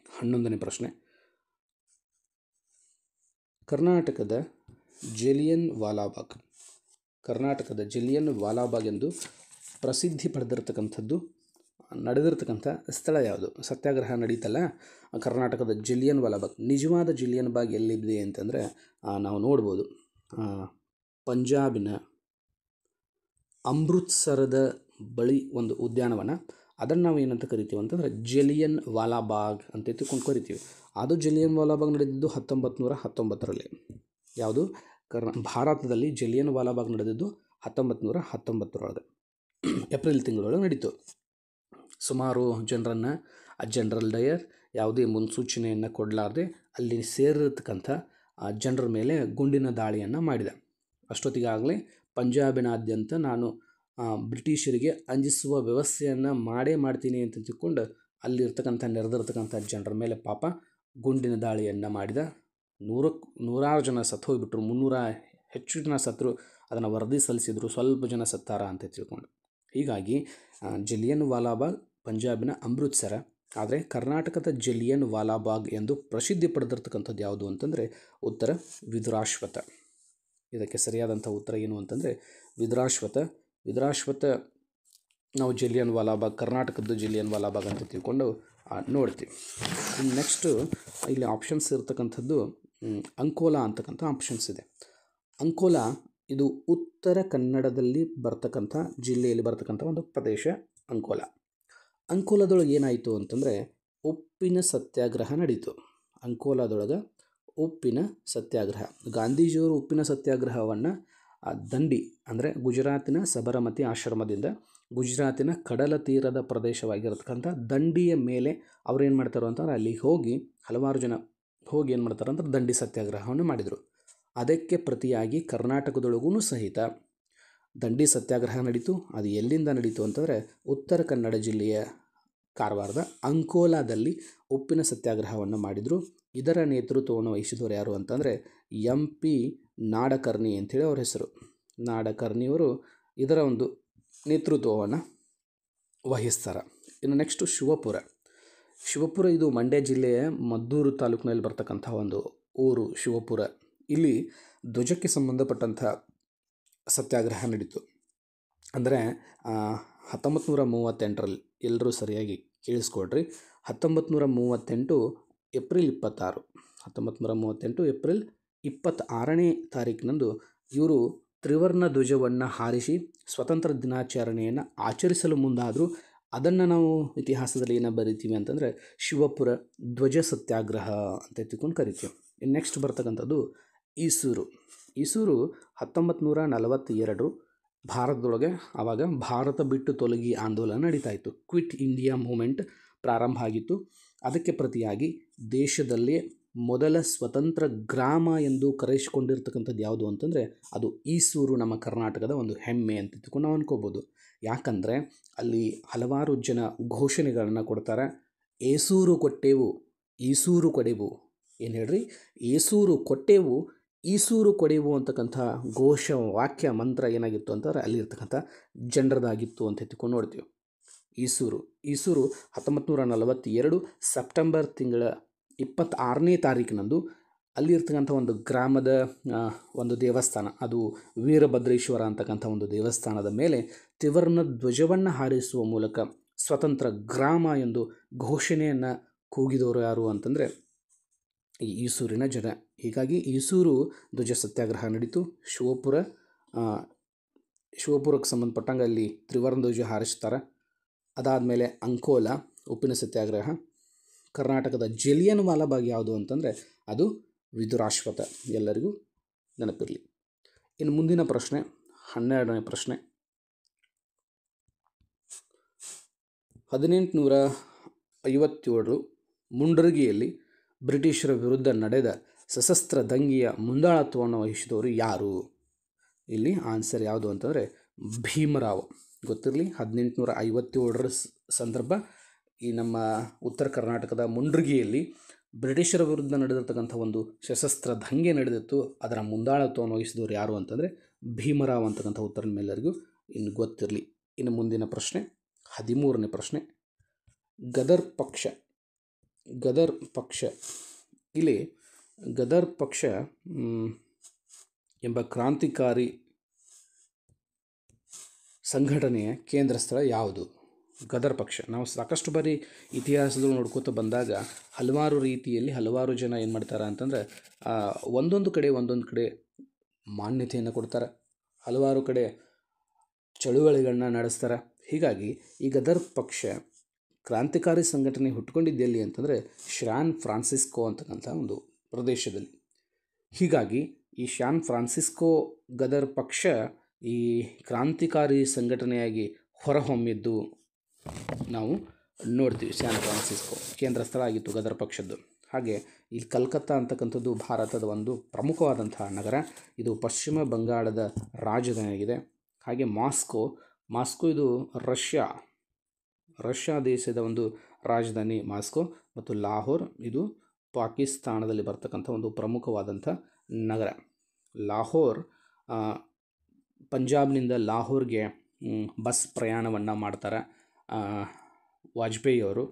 11ನೇ ಪ್ರಶ್ನೆ. ಕರ್ನಾಟಕದ ಜಲಿಯನ್ ವಾಲಾಬಾಗ್ ಎಂದು ಪ್ರಸಿದ್ಧಿ ಪಡೆದಿರತಕ್ಕಂಥದ್ದು ನಡೆದಿರ್ತಕ್ಕಂಥ ಸ್ಥಳ ಯಾವುದು? ಸತ್ಯಾಗ್ರಹ ನಡೀತಲ್ಲ ಕರ್ನಾಟಕದ ಜಲಿಯನ್ ವಾಲಾಬಾಗ್. ನಿಜವಾದ ಜಲಿಯನ್ ಬಾಗ್ ಎಲ್ಲಿದೆ ಅಂತಂದರೆ ನಾವು ನೋಡ್ಬೋದು, ಪಂಜಾಬಿನ ಅಮೃತ್ಸರದ ಬಳಿ ಒಂದು ಉದ್ಯಾನವನ. ಅದನ್ನು ನಾವು ಏನಂತ ಕರಿತೀವಿ ಅಂತಂದರೆ ಜಲಿಯನ್ ವಾಲಾಬಾಗ್ ಅಂತ ತಿಳ್ಕೊಂಡು ಕರಿತೀವಿ. ಅದು ಜಲಿಯನ್ ವಾಲಾಬಾಗ್ ನಡೆದಿದ್ದು 1919ರಲ್ಲಿ. ಯಾವುದು? ಭಾರತದಲ್ಲಿ ಜಲಿಯನ್ ವಾಲಾಬಾಗ್ ನಡೆದಿದ್ದು 1919ರೊಳಗೆ ಏಪ್ರಿಲ್ ತಿಂಗಳೊಳಗೆ ನಡೀತು. ಸುಮಾರು ಜನರನ್ನು ಜನರಲ್ ಡಯರ್ ಯಾವುದೇ ಮುನ್ಸೂಚನೆಯನ್ನು ಕೊಡಲಾರ್ದೆ ಅಲ್ಲಿ ಸೇರಿರ್ತಕ್ಕಂಥ ಜನರ ಮೇಲೆ ಗುಂಡಿನ ದಾಳಿಯನ್ನು ಮಾಡಿದ. ಅಷ್ಟೊತ್ತಿಗಾಗಲೇ ಪಂಜಾಬಿನಾದ್ಯಂತ ನಾನು ಬ್ರಿಟಿಷರಿಗೆ ಅಂಜಿಸುವ ವ್ಯವಸ್ಥೆಯನ್ನು ಮಾಡ್ತೀನಿ ಅಂತ ತಿಳ್ಕೊಂಡು ಅಲ್ಲಿರ್ತಕ್ಕಂಥ ನೆರೆದಿರ್ತಕ್ಕಂಥ ಜನರ ಮೇಲೆ ಪಾಪ ಗುಂಡಿನ ದಾಳಿಯನ್ನು ಮಾಡಿದ. ನೂರಾರು ಜನ ಸತ್ತು ಹೋಗಿಬಿಟ್ರು, 300 ಹೆಚ್ಚು ಜನ ಸತ್ತರು. ಅದನ್ನು ವರದಿ ಸಲ್ಲಿಸಿದ್ರು, ಸ್ವಲ್ಪ ಜನ ಸತ್ತಾರ ಅಂತ ತಿಳ್ಕೊಂಡು. ಹೀಗಾಗಿ ಜಲಿಯನ್ ವಾಲಾಬಾಗ್ ಪಂಜಾಬಿನ ಅಮೃತ್ಸರ. ಆದರೆ ಕರ್ನಾಟಕದ ಜಲಿಯನ್ ವಾಲಾಬಾಗ್ ಎಂದು ಪ್ರಸಿದ್ಧಿ ಪಡೆದಿರ್ತಕ್ಕಂಥದ್ದು ಯಾವುದು ಅಂತಂದರೆ ಉತ್ತರ ವಿದುರಾಶ್ವತ. ಇದಕ್ಕೆ ಸರಿಯಾದಂಥ ಉತ್ತರ ಏನು ಅಂತಂದರೆ ವಿದುರಾಶ್ವತ ನಾವು ಜಲಿಯನ್ ವಾಲಾಬಾಗ್ ಕರ್ನಾಟಕದ್ದು ಜಲಿಯನ್ ವಾಲಾಬಾಗ್ ಅಂತ ತಿಳ್ಕೊಂಡು ನೋಡ್ತೀವಿ. ನೆಕ್ಸ್ಟು ಇಲ್ಲಿ ಆಪ್ಷನ್ಸ್ ಇರ್ತಕ್ಕಂಥದ್ದು ಅಂಕೋಲಾ ಅಂತಕ್ಕಂಥ ಆಪ್ಷನ್ಸ್ ಇದೆ. ಅಂಕೋಲಾ ಇದು ಉತ್ತರ ಕನ್ನಡದಲ್ಲಿ ಬರ್ತಕ್ಕಂಥ ಜಿಲ್ಲೆಯಲ್ಲಿ ಬರ್ತಕ್ಕಂಥ ಒಂದು ಪ್ರದೇಶ ಅಂಕೋಲಾದೊಳಗೆ ಏನಾಯಿತು ಅಂತಂದರೆ ಉಪ್ಪಿನ ಸತ್ಯಾಗ್ರಹ ನಡೀತು. ಅಂಕೋಲಾದೊಳಗೆ ಉಪ್ಪಿನ ಸತ್ಯಾಗ್ರಹ. ಗಾಂಧೀಜಿಯವರು ಉಪ್ಪಿನ ಸತ್ಯಾಗ್ರಹವನ್ನು ದಂಡಿ ಅಂದರೆ ಗುಜರಾತಿನ ಸಬರಮತಿ ಆಶ್ರಮದಿಂದ ಗುಜರಾತಿನ ಕಡಲ ತೀರದ ಪ್ರದೇಶವಾಗಿರತಕ್ಕಂಥ ದಂಡಿಯ ಮೇಲೆ ಅವ್ರು ಏನು ಮಾಡ್ತಾರೋ ಅಂತಂದ್ರೆ ಅಲ್ಲಿಗೆ ಹೋಗಿ ಹಲವಾರು ಜನ ಹೋಗಿ ಏನು ಮಾಡ್ತಾರೆ ಅಂದ್ರೆ ದಂಡಿ ಸತ್ಯಾಗ್ರಹವನ್ನು ಮಾಡಿದರು. ಅದಕ್ಕೆ ಪ್ರತಿಯಾಗಿ ಕರ್ನಾಟಕದೊಳಗೂ ಸಹಿತ ದಂಡಿ ಸತ್ಯಾಗ್ರಹ ನಡೀತು. ಅದು ಎಲ್ಲಿಂದ ನಡೀತು ಅಂತಂದರೆ ಉತ್ತರ ಕನ್ನಡ ಜಿಲ್ಲೆಯ ಕಾರವಾರದ ಅಂಕೋಲಾದಲ್ಲಿ ಉಪ್ಪಿನ ಸತ್ಯಾಗ್ರಹವನ್ನು ಮಾಡಿದರು. ಇದರ ನೇತೃತ್ವವನ್ನು ವಹಿಸಿದವರು ಯಾರು ಅಂತಂದರೆ MP ನಾಡಕರ್ಣಿ ಅಂಥೇಳಿ ಅವ್ರ ಹೆಸರು. ನಾಡಕರ್ಣಿಯವರು ಇದರ ಒಂದು ನೇತೃತ್ವವನ್ನು ವಹಿಸ್ತಾರೆ. ಇನ್ನು ನೆಕ್ಸ್ಟು ಶಿವಪುರ ಇದು ಮಂಡ್ಯ ಜಿಲ್ಲೆಯ ಮದ್ದೂರು ತಾಲೂಕಿನಲ್ಲಿ ಬರ್ತಕ್ಕಂಥ ಒಂದು ಊರು ಶಿವಪುರ. ಇಲ್ಲಿ ಧ್ವಜಕ್ಕೆ ಸಂಬಂಧಪಟ್ಟಂಥ ಸತ್ಯಾಗ್ರಹ ನಡೀತು. ಅಂದರೆ 1938ರಲ್ಲಿ ಎಲ್ಲರೂ ಸರಿಯಾಗಿ ಕೇಳಿಸ್ಕೊಡ್ರಿ. 1938 ಏಪ್ರಿಲ್ 26 1938 ಏಪ್ರಿಲ್ 26ನೇ ತಾರೀಕಿನಂದು ಇವರು ತ್ರಿವರ್ಣ ಧ್ವಜವನ್ನು ಹಾರಿಸಿ ಸ್ವತಂತ್ರ ದಿನಾಚರಣೆಯನ್ನು ಆಚರಿಸಲು ಮುಂದಾದರೂ. ಅದನ್ನು ನಾವು ಇತಿಹಾಸದಲ್ಲಿ ಏನೋ ಬರಿತೀವಿ ಅಂತಂದರೆ ಶಿವಪುರ ಧ್ವಜ ಸತ್ಯಾಗ್ರಹ ಅಂತ ತಿಳ್ಕೊಂಡು ಕರಿತೀವಿ. ನೆಕ್ಸ್ಟ್ ಬರ್ತಕ್ಕಂಥದ್ದು ಈಸೂರು 1942 ಭಾರತದೊಳಗೆ ಆವಾಗ ಭಾರತ ಬಿಟ್ಟು ತೊಲಗಿ ಆಂದೋಲನ ನಡೀತಾ ಇತ್ತು. ಕ್ವಿಟ್ ಇಂಡಿಯಾ ಮೂಮೆಂಟ್ ಪ್ರಾರಂಭ ಆಗಿತ್ತು. ಅದಕ್ಕೆ ಪ್ರತಿಯಾಗಿ ದೇಶದಲ್ಲೇ ಮೊದಲ ಸ್ವತಂತ್ರ ಗ್ರಾಮ ಎಂದು ಕರೆಸಿಕೊಂಡಿರ್ತಕ್ಕಂಥದ್ದು ಯಾವುದು ಅಂತಂದರೆ ಅದು ಈಸೂರು. ನಮ್ಮ ಕರ್ನಾಟಕದ ಒಂದು ಹೆಮ್ಮೆ ಅಂತ ತಿಳ್ಕೊಂಡು ನಾವು ಅನ್ಕೋಬೋದು. ಯಾಕಂದರೆ ಅಲ್ಲಿ ಹಲವಾರು ಜನ ಘೋಷಣೆಗಳನ್ನು ಕೊಡ್ತಾರೆ. ಏಸೂರು ಕೊಟ್ಟೆವು, ಈಸೂರು ಕೊಡೆವು. ಏನು ಹೇಳ್ರಿ? ಏಸೂರು ಕೊಟ್ಟೆವು, ಈಸೂರು ಕೊಡೆವು ಅಂತಕ್ಕಂಥ ಘೋಷ ವಾಕ್ಯ ಮಂತ್ರ ಏನಾಗಿತ್ತು ಅಂತಂದರೆ ಅಲ್ಲಿರ್ತಕ್ಕಂಥ ಜನರದಾಗಿತ್ತು ಅಂತ ತಿಳ್ಕೊಂಡು ನೋಡ್ತೀವಿ. ಈಸೂರು 1942 ಸೆಪ್ಟೆಂಬರ್ ತಿಂಗಳ 26ನೇ ತಾರೀಕಿನಂದು ಅಲ್ಲಿರ್ತಕ್ಕಂಥ ಒಂದು ಗ್ರಾಮದ ಒಂದು ದೇವಸ್ಥಾನ, ಅದು ವೀರಭದ್ರೇಶ್ವರ ಅಂತಕ್ಕಂಥ ಒಂದು ದೇವಸ್ಥಾನದ ಮೇಲೆ ತ್ರಿವರ್ಣ ಧ್ವಜವನ್ನು ಹಾರಿಸುವ ಮೂಲಕ ಸ್ವತಂತ್ರ ಗ್ರಾಮ ಎಂದು ಘೋಷಣೆಯನ್ನು ಕೂಗಿದವರು ಯಾರು ಅಂತಂದರೆ ಈ ಈಸೂರಿನ ಜನ. ಹೀಗಾಗಿ ಈಸೂರು ಧ್ವಜ ಸತ್ಯಾಗ್ರಹ ನಡೀತು. ಶಿವಪುರಕ್ಕೆ ಸಂಬಂಧಪಟ್ಟಂಗೆ ಅಲ್ಲಿ ತ್ರಿವರ್ಣ ಧ್ವಜ ಹಾರಿಸ್ತಾರೆ. ಅದಾದಮೇಲೆ ಅಂಕೋಲಾ ಉಪ್ಪಿನ ಸತ್ಯಾಗ್ರಹ. ಕರ್ನಾಟಕದ ಜಲಿಯನ್ ವಾಲಾಬಾಗ್ ಯಾವುದು ಅಂತಂದರೆ ಅದು ವಿದುರಾಶ್ವತ. ಎಲ್ಲರಿಗೂ ನೆನಪಿರಲಿ. ಇನ್ನು ಮುಂದಿನ ಪ್ರಶ್ನೆ 12ನೇ ಪ್ರಶ್ನೆ. 1857 ಮುಂಡರಗಿಯಲ್ಲಿ ಬ್ರಿಟಿಷರ ವಿರುದ್ಧ ನಡೆದ ಸಶಸ್ತ್ರ ದಂಗೆಯ ಮುಂದಾಳತ್ವವನ್ನು ವಹಿಸಿದವರು ಯಾರು? ಇಲ್ಲಿ ಆನ್ಸರ್ ಯಾವುದು ಅಂತಂದರೆ ಭೀಮರಾವ್. ಗೊತ್ತಿರಲಿ, 1857 ಸಂದರ್ಭ ಈ ನಮ್ಮ ಉತ್ತರ ಕರ್ನಾಟಕದ ಮುಂಡರಗಿಯಲ್ಲಿ ಬ್ರಿಟಿಷರ ವಿರುದ್ಧ ನಡೆದಿರ್ತಕ್ಕಂಥ ಒಂದು ಸಶಸ್ತ್ರ ದಂಗೆ ನಡೆದಿತ್ತು. ಅದರ ಮುಂದಾಳತ್ವವನ್ನು ವಹಿಸಿದವರು ಯಾರು ಅಂತಂದರೆ ಭೀಮರಾವ್ ಅಂತಕ್ಕಂಥ ಉತ್ತರ ನಿಮ್ಮೆಲ್ಲರಿಗೂ ಇನ್ನು ಗೊತ್ತಿರಲಿ. ಇನ್ನು ಮುಂದಿನ ಪ್ರಶ್ನೆ 13ನೇ ಪ್ರಶ್ನೆ. ಗದರ್ ಪಕ್ಷ ಇಲ್ಲಿ ಗದರ್ ಪಕ್ಷ ಎಂಬ ಕ್ರಾಂತಿಕಾರಿ ಸಂಘಟನೆಯ ಕೇಂದ್ರ ಸ್ಥಳ ಯಾವುದು? ಗದರ್ ಪಕ್ಷ ನಾವು ಸಾಕಷ್ಟು ಬಾರಿ ಇತಿಹಾಸದಲ್ಲಿ ನೋಡ್ಕೋತ ಬಂದಾಗ ಹಲವಾರು ರೀತಿಯಲ್ಲಿ ಹಲವಾರು ಜನ ಏನು ಮಾಡ್ತಾರೆ ಅಂತಂದರೆ ಒಂದೊಂದು ಕಡೆ ಮಾನ್ಯತೆಯನ್ನು ಕೊಡ್ತಾರೆ, ಹಲವಾರು ಕಡೆ ಚಳುವಳಿಗಳನ್ನ ನಡೆಸ್ತಾರೆ. ಹೀಗಾಗಿ ಈ ಗದರ್ ಪಕ್ಷ ಕ್ರಾಂತಿಕಾರಿ ಸಂಘಟನೆ ಹುಟ್ಕೊಂಡಿದ್ದೆಲ್ಲಿ ಅಂತಂದರೆ ಶಾನ್ ಫ್ರಾನ್ಸಿಸ್ಕೋ ಅಂತಕ್ಕಂಥ ಒಂದು ಪ್ರದೇಶದಲ್ಲಿ. ಹೀಗಾಗಿ ಈ ಶಾನ್ ಫ್ರಾನ್ಸಿಸ್ಕೋ ಗದರ್ ಪಕ್ಷ ಈ ಕ್ರಾಂತಿಕಾರಿ ಸಂಘಟನೆಯಾಗಿ ಹೊರಹೊಮ್ಮಿದ್ದು ನಾವು ನೋಡ್ತೀವಿ. ಶಾನ್ ಫ್ರಾನ್ಸಿಸ್ಕೋ ಕೇಂದ್ರ ಸ್ಥಳ ಆಗಿತ್ತು ಗದರ್ ಪಕ್ಷದ್ದು. ಹಾಗೆ ಇಲ್ಲಿ ಕಲ್ಕತ್ತಾ ಅಂತಕ್ಕಂಥದ್ದು ಭಾರತದ ಒಂದು ಪ್ರಮುಖವಾದಂತಹ ನಗರ. ಇದು ಪಶ್ಚಿಮ ಬಂಗಾಳದ ರಾಜಧಾನಿಯಾಗಿದೆ. ಹಾಗೆ ಮಾಸ್ಕೋ ಇದು ರಷ್ಯಾ ದೇಶದ ಒಂದು ರಾಜಧಾನಿ ಮಾಸ್ಕೋ. ಮತ್ತು ಲಾಹೋರ್ ಇದು ಪಾಕಿಸ್ತಾನದಲ್ಲಿ ಬರ್ತಕ್ಕಂಥ ಒಂದು ಪ್ರಮುಖವಾದಂಥ ನಗರ. ಲಾಹೋರ್ ಪಂಜಾಬ್ನಿಂದ ಲಾಹೋರ್ಗೆ ಬಸ್ ಪ್ರಯಾಣವನ್ನು ಮಾಡ್ತಾರೆ ವಾಜಪೇಯಿ ಅವರು.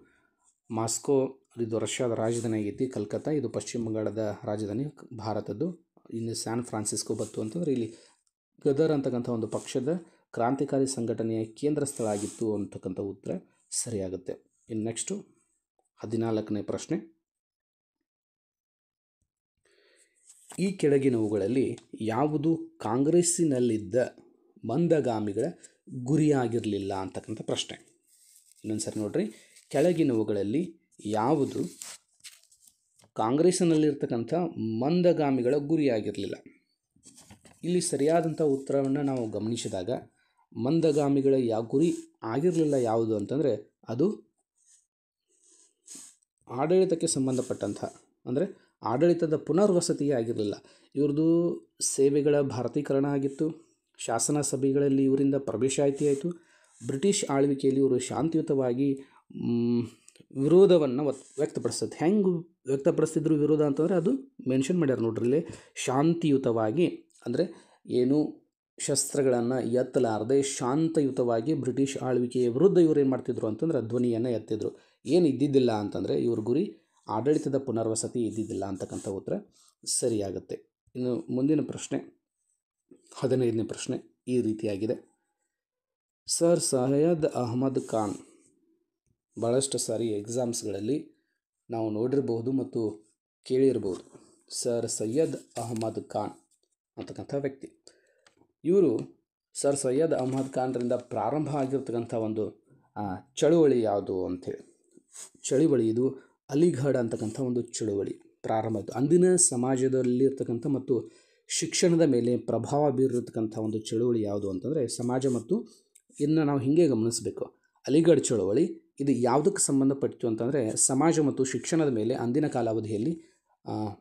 ಮಾಸ್ಕೋ ಇದು ರಷ್ಯಾದ ರಾಜಧಾನಿ ಆಗೈತಿ. ಕಲ್ಕತ್ತಾ ಇದು ಪಶ್ಚಿಮ ಬಂಗಾಳದ ರಾಜಧಾನಿ ಭಾರತದ್ದು. ಇನ್ನು ಸ್ಯಾನ್ ಫ್ರಾನ್ಸಿಸ್ಕೋ ಬತ್ತು ಅಂತಂದರೆ ಇಲ್ಲಿ ಗದರ್ ಅಂತಕ್ಕಂಥ ಒಂದು ಪಕ್ಷದ ಕ್ರಾಂತಿಕಾರಿ ಸಂಘಟನೆಯ ಕೇಂದ್ರ ಸ್ಥಳ ಆಗಿತ್ತು ಅಂತಕ್ಕಂಥ ಉತ್ತರ ಸರಿಯಾಗುತ್ತೆ. ಇನ್ನು ನೆಕ್ಸ್ಟು 14ನೇ ಪ್ರಶ್ನೆ. ಈ ಕೆಳಗಿನವುಗಳಲ್ಲಿ ಯಾವುದು ಕಾಂಗ್ರೆಸ್ಸಿನಲ್ಲಿದ್ದ ಮಂದಗಾಮಿಗಳ ಗುರಿಯಾಗಿರಲಿಲ್ಲ ಅಂತಕ್ಕಂಥ ಪ್ರಶ್ನೆ. ಇನ್ನೊಂದು ಸರಿ ನೋಡ್ರಿ, ಕೆಳಗಿನವುಗಳಲ್ಲಿ ಯಾವುದು ಕಾಂಗ್ರೆಸ್ಸಿನಲ್ಲಿರ್ತಕ್ಕಂಥ ಮಂದಗಾಮಿಗಳ ಗುರಿಯಾಗಿರಲಿಲ್ಲ? ಇಲ್ಲಿ ಸರಿಯಾದಂಥ ಉತ್ತರವನ್ನು ನಾವು ಗಮನಿಸಿದಾಗ ಮಂದಗಾಮಿಗಳ ಗುರಿ ಆಗಿರಲಿಲ್ಲ ಯಾವುದು ಅಂತಂದರೆ ಅದು ಆಡಳಿತಕ್ಕೆ ಸಂಬಂಧಪಟ್ಟಂಥ, ಅಂದರೆ ಆಡಳಿತದ ಪುನರ್ವಸತಿಯೇ ಆಗಿರಲಿಲ್ಲ. ಇವ್ರದ್ದು ಸೇವೆಗಳ ಭಾರತೀಕರಣ ಆಗಿತ್ತು. ಶಾಸನ ಸಭೆಗಳಲ್ಲಿ ಇವರಿಂದ ಪ್ರವೇಶಾಯಿತಿ ಆಯಿತು. ಬ್ರಿಟಿಷ್ ಆಳ್ವಿಕೆಯಲ್ಲಿ ಇವರು ಶಾಂತಿಯುತವಾಗಿ ವಿರೋಧವನ್ನು ವ್ಯಕ್ತಪಡಿಸ್ತದೆ. ಹೆಂಗೆ ವ್ಯಕ್ತಪಡಿಸ್ತಿದ್ರು ವಿರೋಧ ಅಂತಂದರೆ ಅದು ಮೆನ್ಷನ್ ಮಾಡ್ಯಾರ ನೋಡ್ರಿ ಇಲ್ಲಿ. ಶಾಂತಿಯುತವಾಗಿ ಅಂದರೆ ಏನು ಶಸ್ತ್ರಗಳನ್ನು ಎತ್ತಲಾರದೆ ಶಾಂತಯುತವಾಗಿ ಬ್ರಿಟಿಷ್ ಆಳ್ವಿಕೆಯ ವಿರುದ್ಧ ಇವರು ಏನು ಮಾಡ್ತಿದ್ರು ಅಂತಂದ್ರೆ ಧ್ವನಿಯನ್ನು ಎತ್ತಿದ್ರು. ಏನು ಇದ್ದಿದ್ದಿಲ್ಲ ಅಂತಂದರೆ ಇವ್ರ ಗುರಿ ಆಡಳಿತದ ಪುನರ್ವಸತಿ ಇದ್ದಿದ್ದಿಲ್ಲ ಅಂತಕ್ಕಂಥ ಉತ್ತರ ಸರಿಯಾಗುತ್ತೆ. ಇನ್ನು ಮುಂದಿನ ಪ್ರಶ್ನೆ 15ನೇ ಪ್ರಶ್ನೆ ಈ ರೀತಿಯಾಗಿದೆ. ಸರ್ ಸೈಯದ್ ಅಹಮದ್ ಖಾನ್ ಭಾಳಷ್ಟು ಸಾರಿ ಎಕ್ಸಾಮ್ಸ್ಗಳಲ್ಲಿ ನಾವು ನೋಡಿರ್ಬೋದು ಮತ್ತು ಕೇಳಿರ್ಬೋದು. ಸರ್ ಸೈಯದ್ ಅಹಮದ್ ಖಾನ್ ಅಂತಕ್ಕಂಥ ವ್ಯಕ್ತಿ, ಇವರು ಸರ್ ಸೈಯದ್ ಅಹಮದ್ ಖಾನ್ರಿಂದ ಪ್ರಾರಂಭ ಆಗಿರ್ತಕ್ಕಂಥ ಒಂದು ಚಳುವಳಿ ಯಾವುದು ಅಂಥೇಳಿ. ಚಳುವಳಿ ಇದು ಅಲಿಘಡ್ ಅಂತಕ್ಕಂಥ ಒಂದು ಚಳುವಳಿ ಪ್ರಾರಂಭ ಆಯಿತು. ಅಂದಿನ ಸಮಾಜದಲ್ಲಿರ್ತಕ್ಕಂಥ ಮತ್ತು ಶಿಕ್ಷಣದ ಮೇಲೆ ಪ್ರಭಾವ ಬೀರಿರ್ತಕ್ಕಂಥ ಒಂದು ಚಳುವಳಿ ಯಾವುದು ಅಂತಂದರೆ ಸಮಾಜ ಮತ್ತು ಇನ್ನು ನಾವು ಹೀಗೆ ಗಮನಿಸಬೇಕು. ಅಲಿಘಡ್ ಚಳುವಳಿ ಇದು ಯಾವುದಕ್ಕೆ ಸಂಬಂಧಪಟ್ಟಿತು ಅಂತಂದರೆ ಸಮಾಜ ಮತ್ತು ಶಿಕ್ಷಣದ ಮೇಲೆ ಅಂದಿನ ಕಾಲಾವಧಿಯಲ್ಲಿ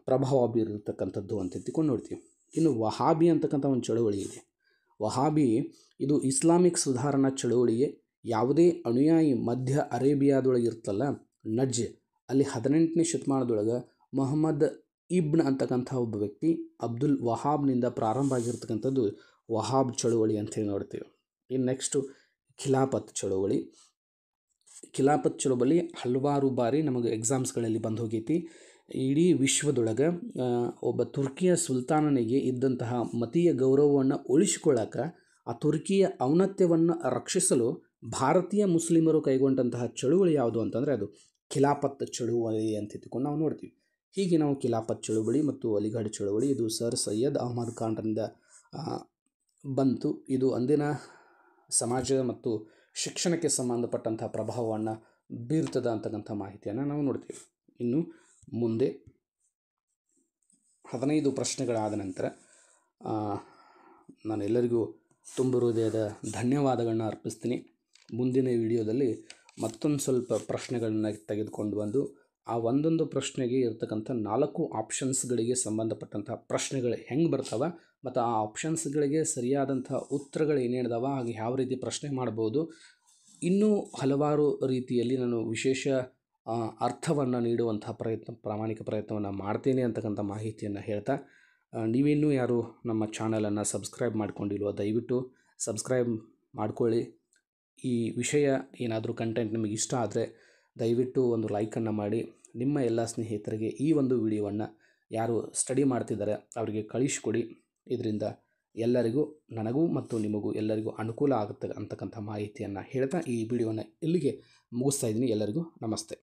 ಪ್ರಭಾವ ಬೀರಿರ್ತಕ್ಕಂಥದ್ದು ಅಂತ ತಿಳ್ಕೊಂಡು ನೋಡ್ತೀವಿ. ಇನ್ನು ವಹಾಬಿ ಅಂತಕ್ಕಂಥ ಒಂದು ಚಳುವಳಿ ಇದೆ. ವಹಾಬಿ ಇದು ಇಸ್ಲಾಮಿಕ್ ಸುಧಾರಣಾ ಚಳುವಳಿಗೆ ಯಾವುದೇ ಅನುಯಾಯಿ ಮಧ್ಯ ಅರೇಬಿಯಾದೊಳಗೆ ಇರ್ತಲ್ಲ ನಜ್, ಅಲ್ಲಿ 18ನೇ ಶತಮಾನದೊಳಗೆ ಮೊಹಮ್ಮದ್ ಇಬ್ನ್ ಅಂತಕ್ಕಂಥ ಒಬ್ಬ ವ್ಯಕ್ತಿ ಅಬ್ದುಲ್ ವಹಾಬ್ನಿಂದ ಪ್ರಾರಂಭ ಆಗಿರ್ತಕ್ಕಂಥದ್ದು ವಹಾಬ್ ಚಳುವಳಿ ಅಂಥೇಳಿ ನೋಡ್ತೀವಿ. ಇನ್ನು ನೆಕ್ಸ್ಟು ಖಿಲಾಫತ್ ಚಳುವಳಿ. ಖಿಲಾಫತ್ ಚಳುವಳಿ ಹಲವಾರು ಬಾರಿ ನಮಗೆ ಎಕ್ಸಾಮ್ಸ್ಗಳಲ್ಲಿ ಬಂದು ಹೋಗೈತಿ. ಇಡೀ ವಿಶ್ವದೊಳಗೆ ಒಬ್ಬ ತುರ್ಕಿಯ ಸುಲ್ತಾನನಿಗೆ ಇದ್ದಂತಹ ಮತೀಯ ಗೌರವವನ್ನು ಉಳಿಸಿಕೊಳ್ಳೋಕೆ ಆ ತುರ್ಕಿಯ ಔನ್ನತ್ಯವನ್ನು ರಕ್ಷಿಸಲು ಭಾರತೀಯ ಮುಸ್ಲಿಮರು ಕೈಗೊಂಡಂತಹ ಚಳುವಳಿ ಯಾವುದು ಅಂತಂದರೆ ಅದು ಖಿಲಾಫತ್ ಚಳುವಳಿ ಅಂತ ತಿಳ್ಕೊಂಡು ನಾವು ನೋಡ್ತೀವಿ. ಹೀಗೆ ನಾವು ಖಿಲಾಫತ್ ಚಳುವಳಿ ಮತ್ತು ಅಲಿಘಡ್ ಚಳುವಳಿ ಇದು ಸರ್ ಸೈಯದ್ ಅಹಮದ್ ಖಾನ್ರಿಂದ ಬಂತು. ಇದು ಅಂದಿನ ಸಮಾಜ ಮತ್ತು ಶಿಕ್ಷಣಕ್ಕೆ ಸಂಬಂಧಪಟ್ಟಂಥ ಪ್ರಭಾವವನ್ನು ಬೀರ್ತದ ಅಂತಕ್ಕಂಥ ಮಾಹಿತಿಯನ್ನು ನಾವು ನೋಡ್ತೀವಿ. ಇನ್ನು ಮುಂದೆ 15 ಪ್ರಶ್ನೆಗಳಾದ ನಂತರ ನಾನು ಎಲ್ಲರಿಗೂ ತುಂಬ ಹೃದಯದ ಧನ್ಯವಾದಗಳನ್ನ ಅರ್ಪಿಸ್ತೀನಿ. ಮುಂದಿನ ವಿಡಿಯೋದಲ್ಲಿ ಮತ್ತೊಂದು ಸ್ವಲ್ಪ ಪ್ರಶ್ನೆಗಳನ್ನ ತೆಗೆದುಕೊಂಡು ಬಂದು ಆ ಒಂದೊಂದು ಪ್ರಶ್ನೆಗೆ ಇರತಕ್ಕಂಥ 4 ಆಪ್ಷನ್ಸ್ಗಳಿಗೆ ಸಂಬಂಧಪಟ್ಟಂಥ ಪ್ರಶ್ನೆಗಳು ಹೆಂಗೆ ಬರ್ತಾವೆ ಮತ್ತು ಆ ಆಪ್ಷನ್ಸ್ಗಳಿಗೆ ಸರಿಯಾದಂಥ ಉತ್ತರಗಳು ಏನೇಳಿದಾವ, ಹಾಗೆ ಯಾವ ರೀತಿ ಪ್ರಶ್ನೆ ಮಾಡ್ಬೋದು, ಇನ್ನೂ ಹಲವಾರು ರೀತಿಯಲ್ಲಿ ನಾನು ವಿಶೇಷ ಅರ್ಥವನ್ನು ನೀಡುವಂಥ ಪ್ರಾಮಾಣಿಕ ಪ್ರಯತ್ನವನ್ನು ಮಾಡ್ತೇನೆ ಅಂತಕ್ಕಂಥ ಮಾಹಿತಿಯನ್ನು ಹೇಳ್ತಾ, ನೀವಿನ್ನೂ ಯಾರು ನಮ್ಮ ಚಾನಲನ್ನು ಸಬ್ಸ್ಕ್ರೈಬ್ ಮಾಡ್ಕೊಂಡಿಲ್ವೋ ದಯವಿಟ್ಟು ಸಬ್ಸ್ಕ್ರೈಬ್ ಮಾಡ್ಕೊಳ್ಳಿ. ಈ ವಿಷಯ ಏನಾದರೂ ಕಂಟೆಂಟ್ ನಿಮಗೆ ಇಷ್ಟ ಆದರೆ ದಯವಿಟ್ಟು ಒಂದು ಲೈಕನ್ನು ಮಾಡಿ ನಿಮ್ಮ ಎಲ್ಲ ಸ್ನೇಹಿತರಿಗೆ ಈ ಒಂದು ವಿಡಿಯೋವನ್ನು ಯಾರು ಸ್ಟಡಿ ಮಾಡ್ತಿದ್ದಾರೆ ಅವರಿಗೆ ಕಳಿಸ್ಕೊಡಿ. ಇದರಿಂದ ಎಲ್ಲರಿಗೂ, ನನಗೂ ಮತ್ತು ನಿಮಗೂ ಎಲ್ಲರಿಗೂ ಅನುಕೂಲ ಆಗುತ್ತೆ ಅಂತಕ್ಕಂಥ ಮಾಹಿತಿಯನ್ನು ಹೇಳ್ತಾ ಈ ವಿಡಿಯೋನ ಇಲ್ಲಿಗೆ ಮುಗಿಸ್ತಾ ಇದ್ದೀನಿ. ಎಲ್ಲರಿಗೂ ನಮಸ್ತೆ.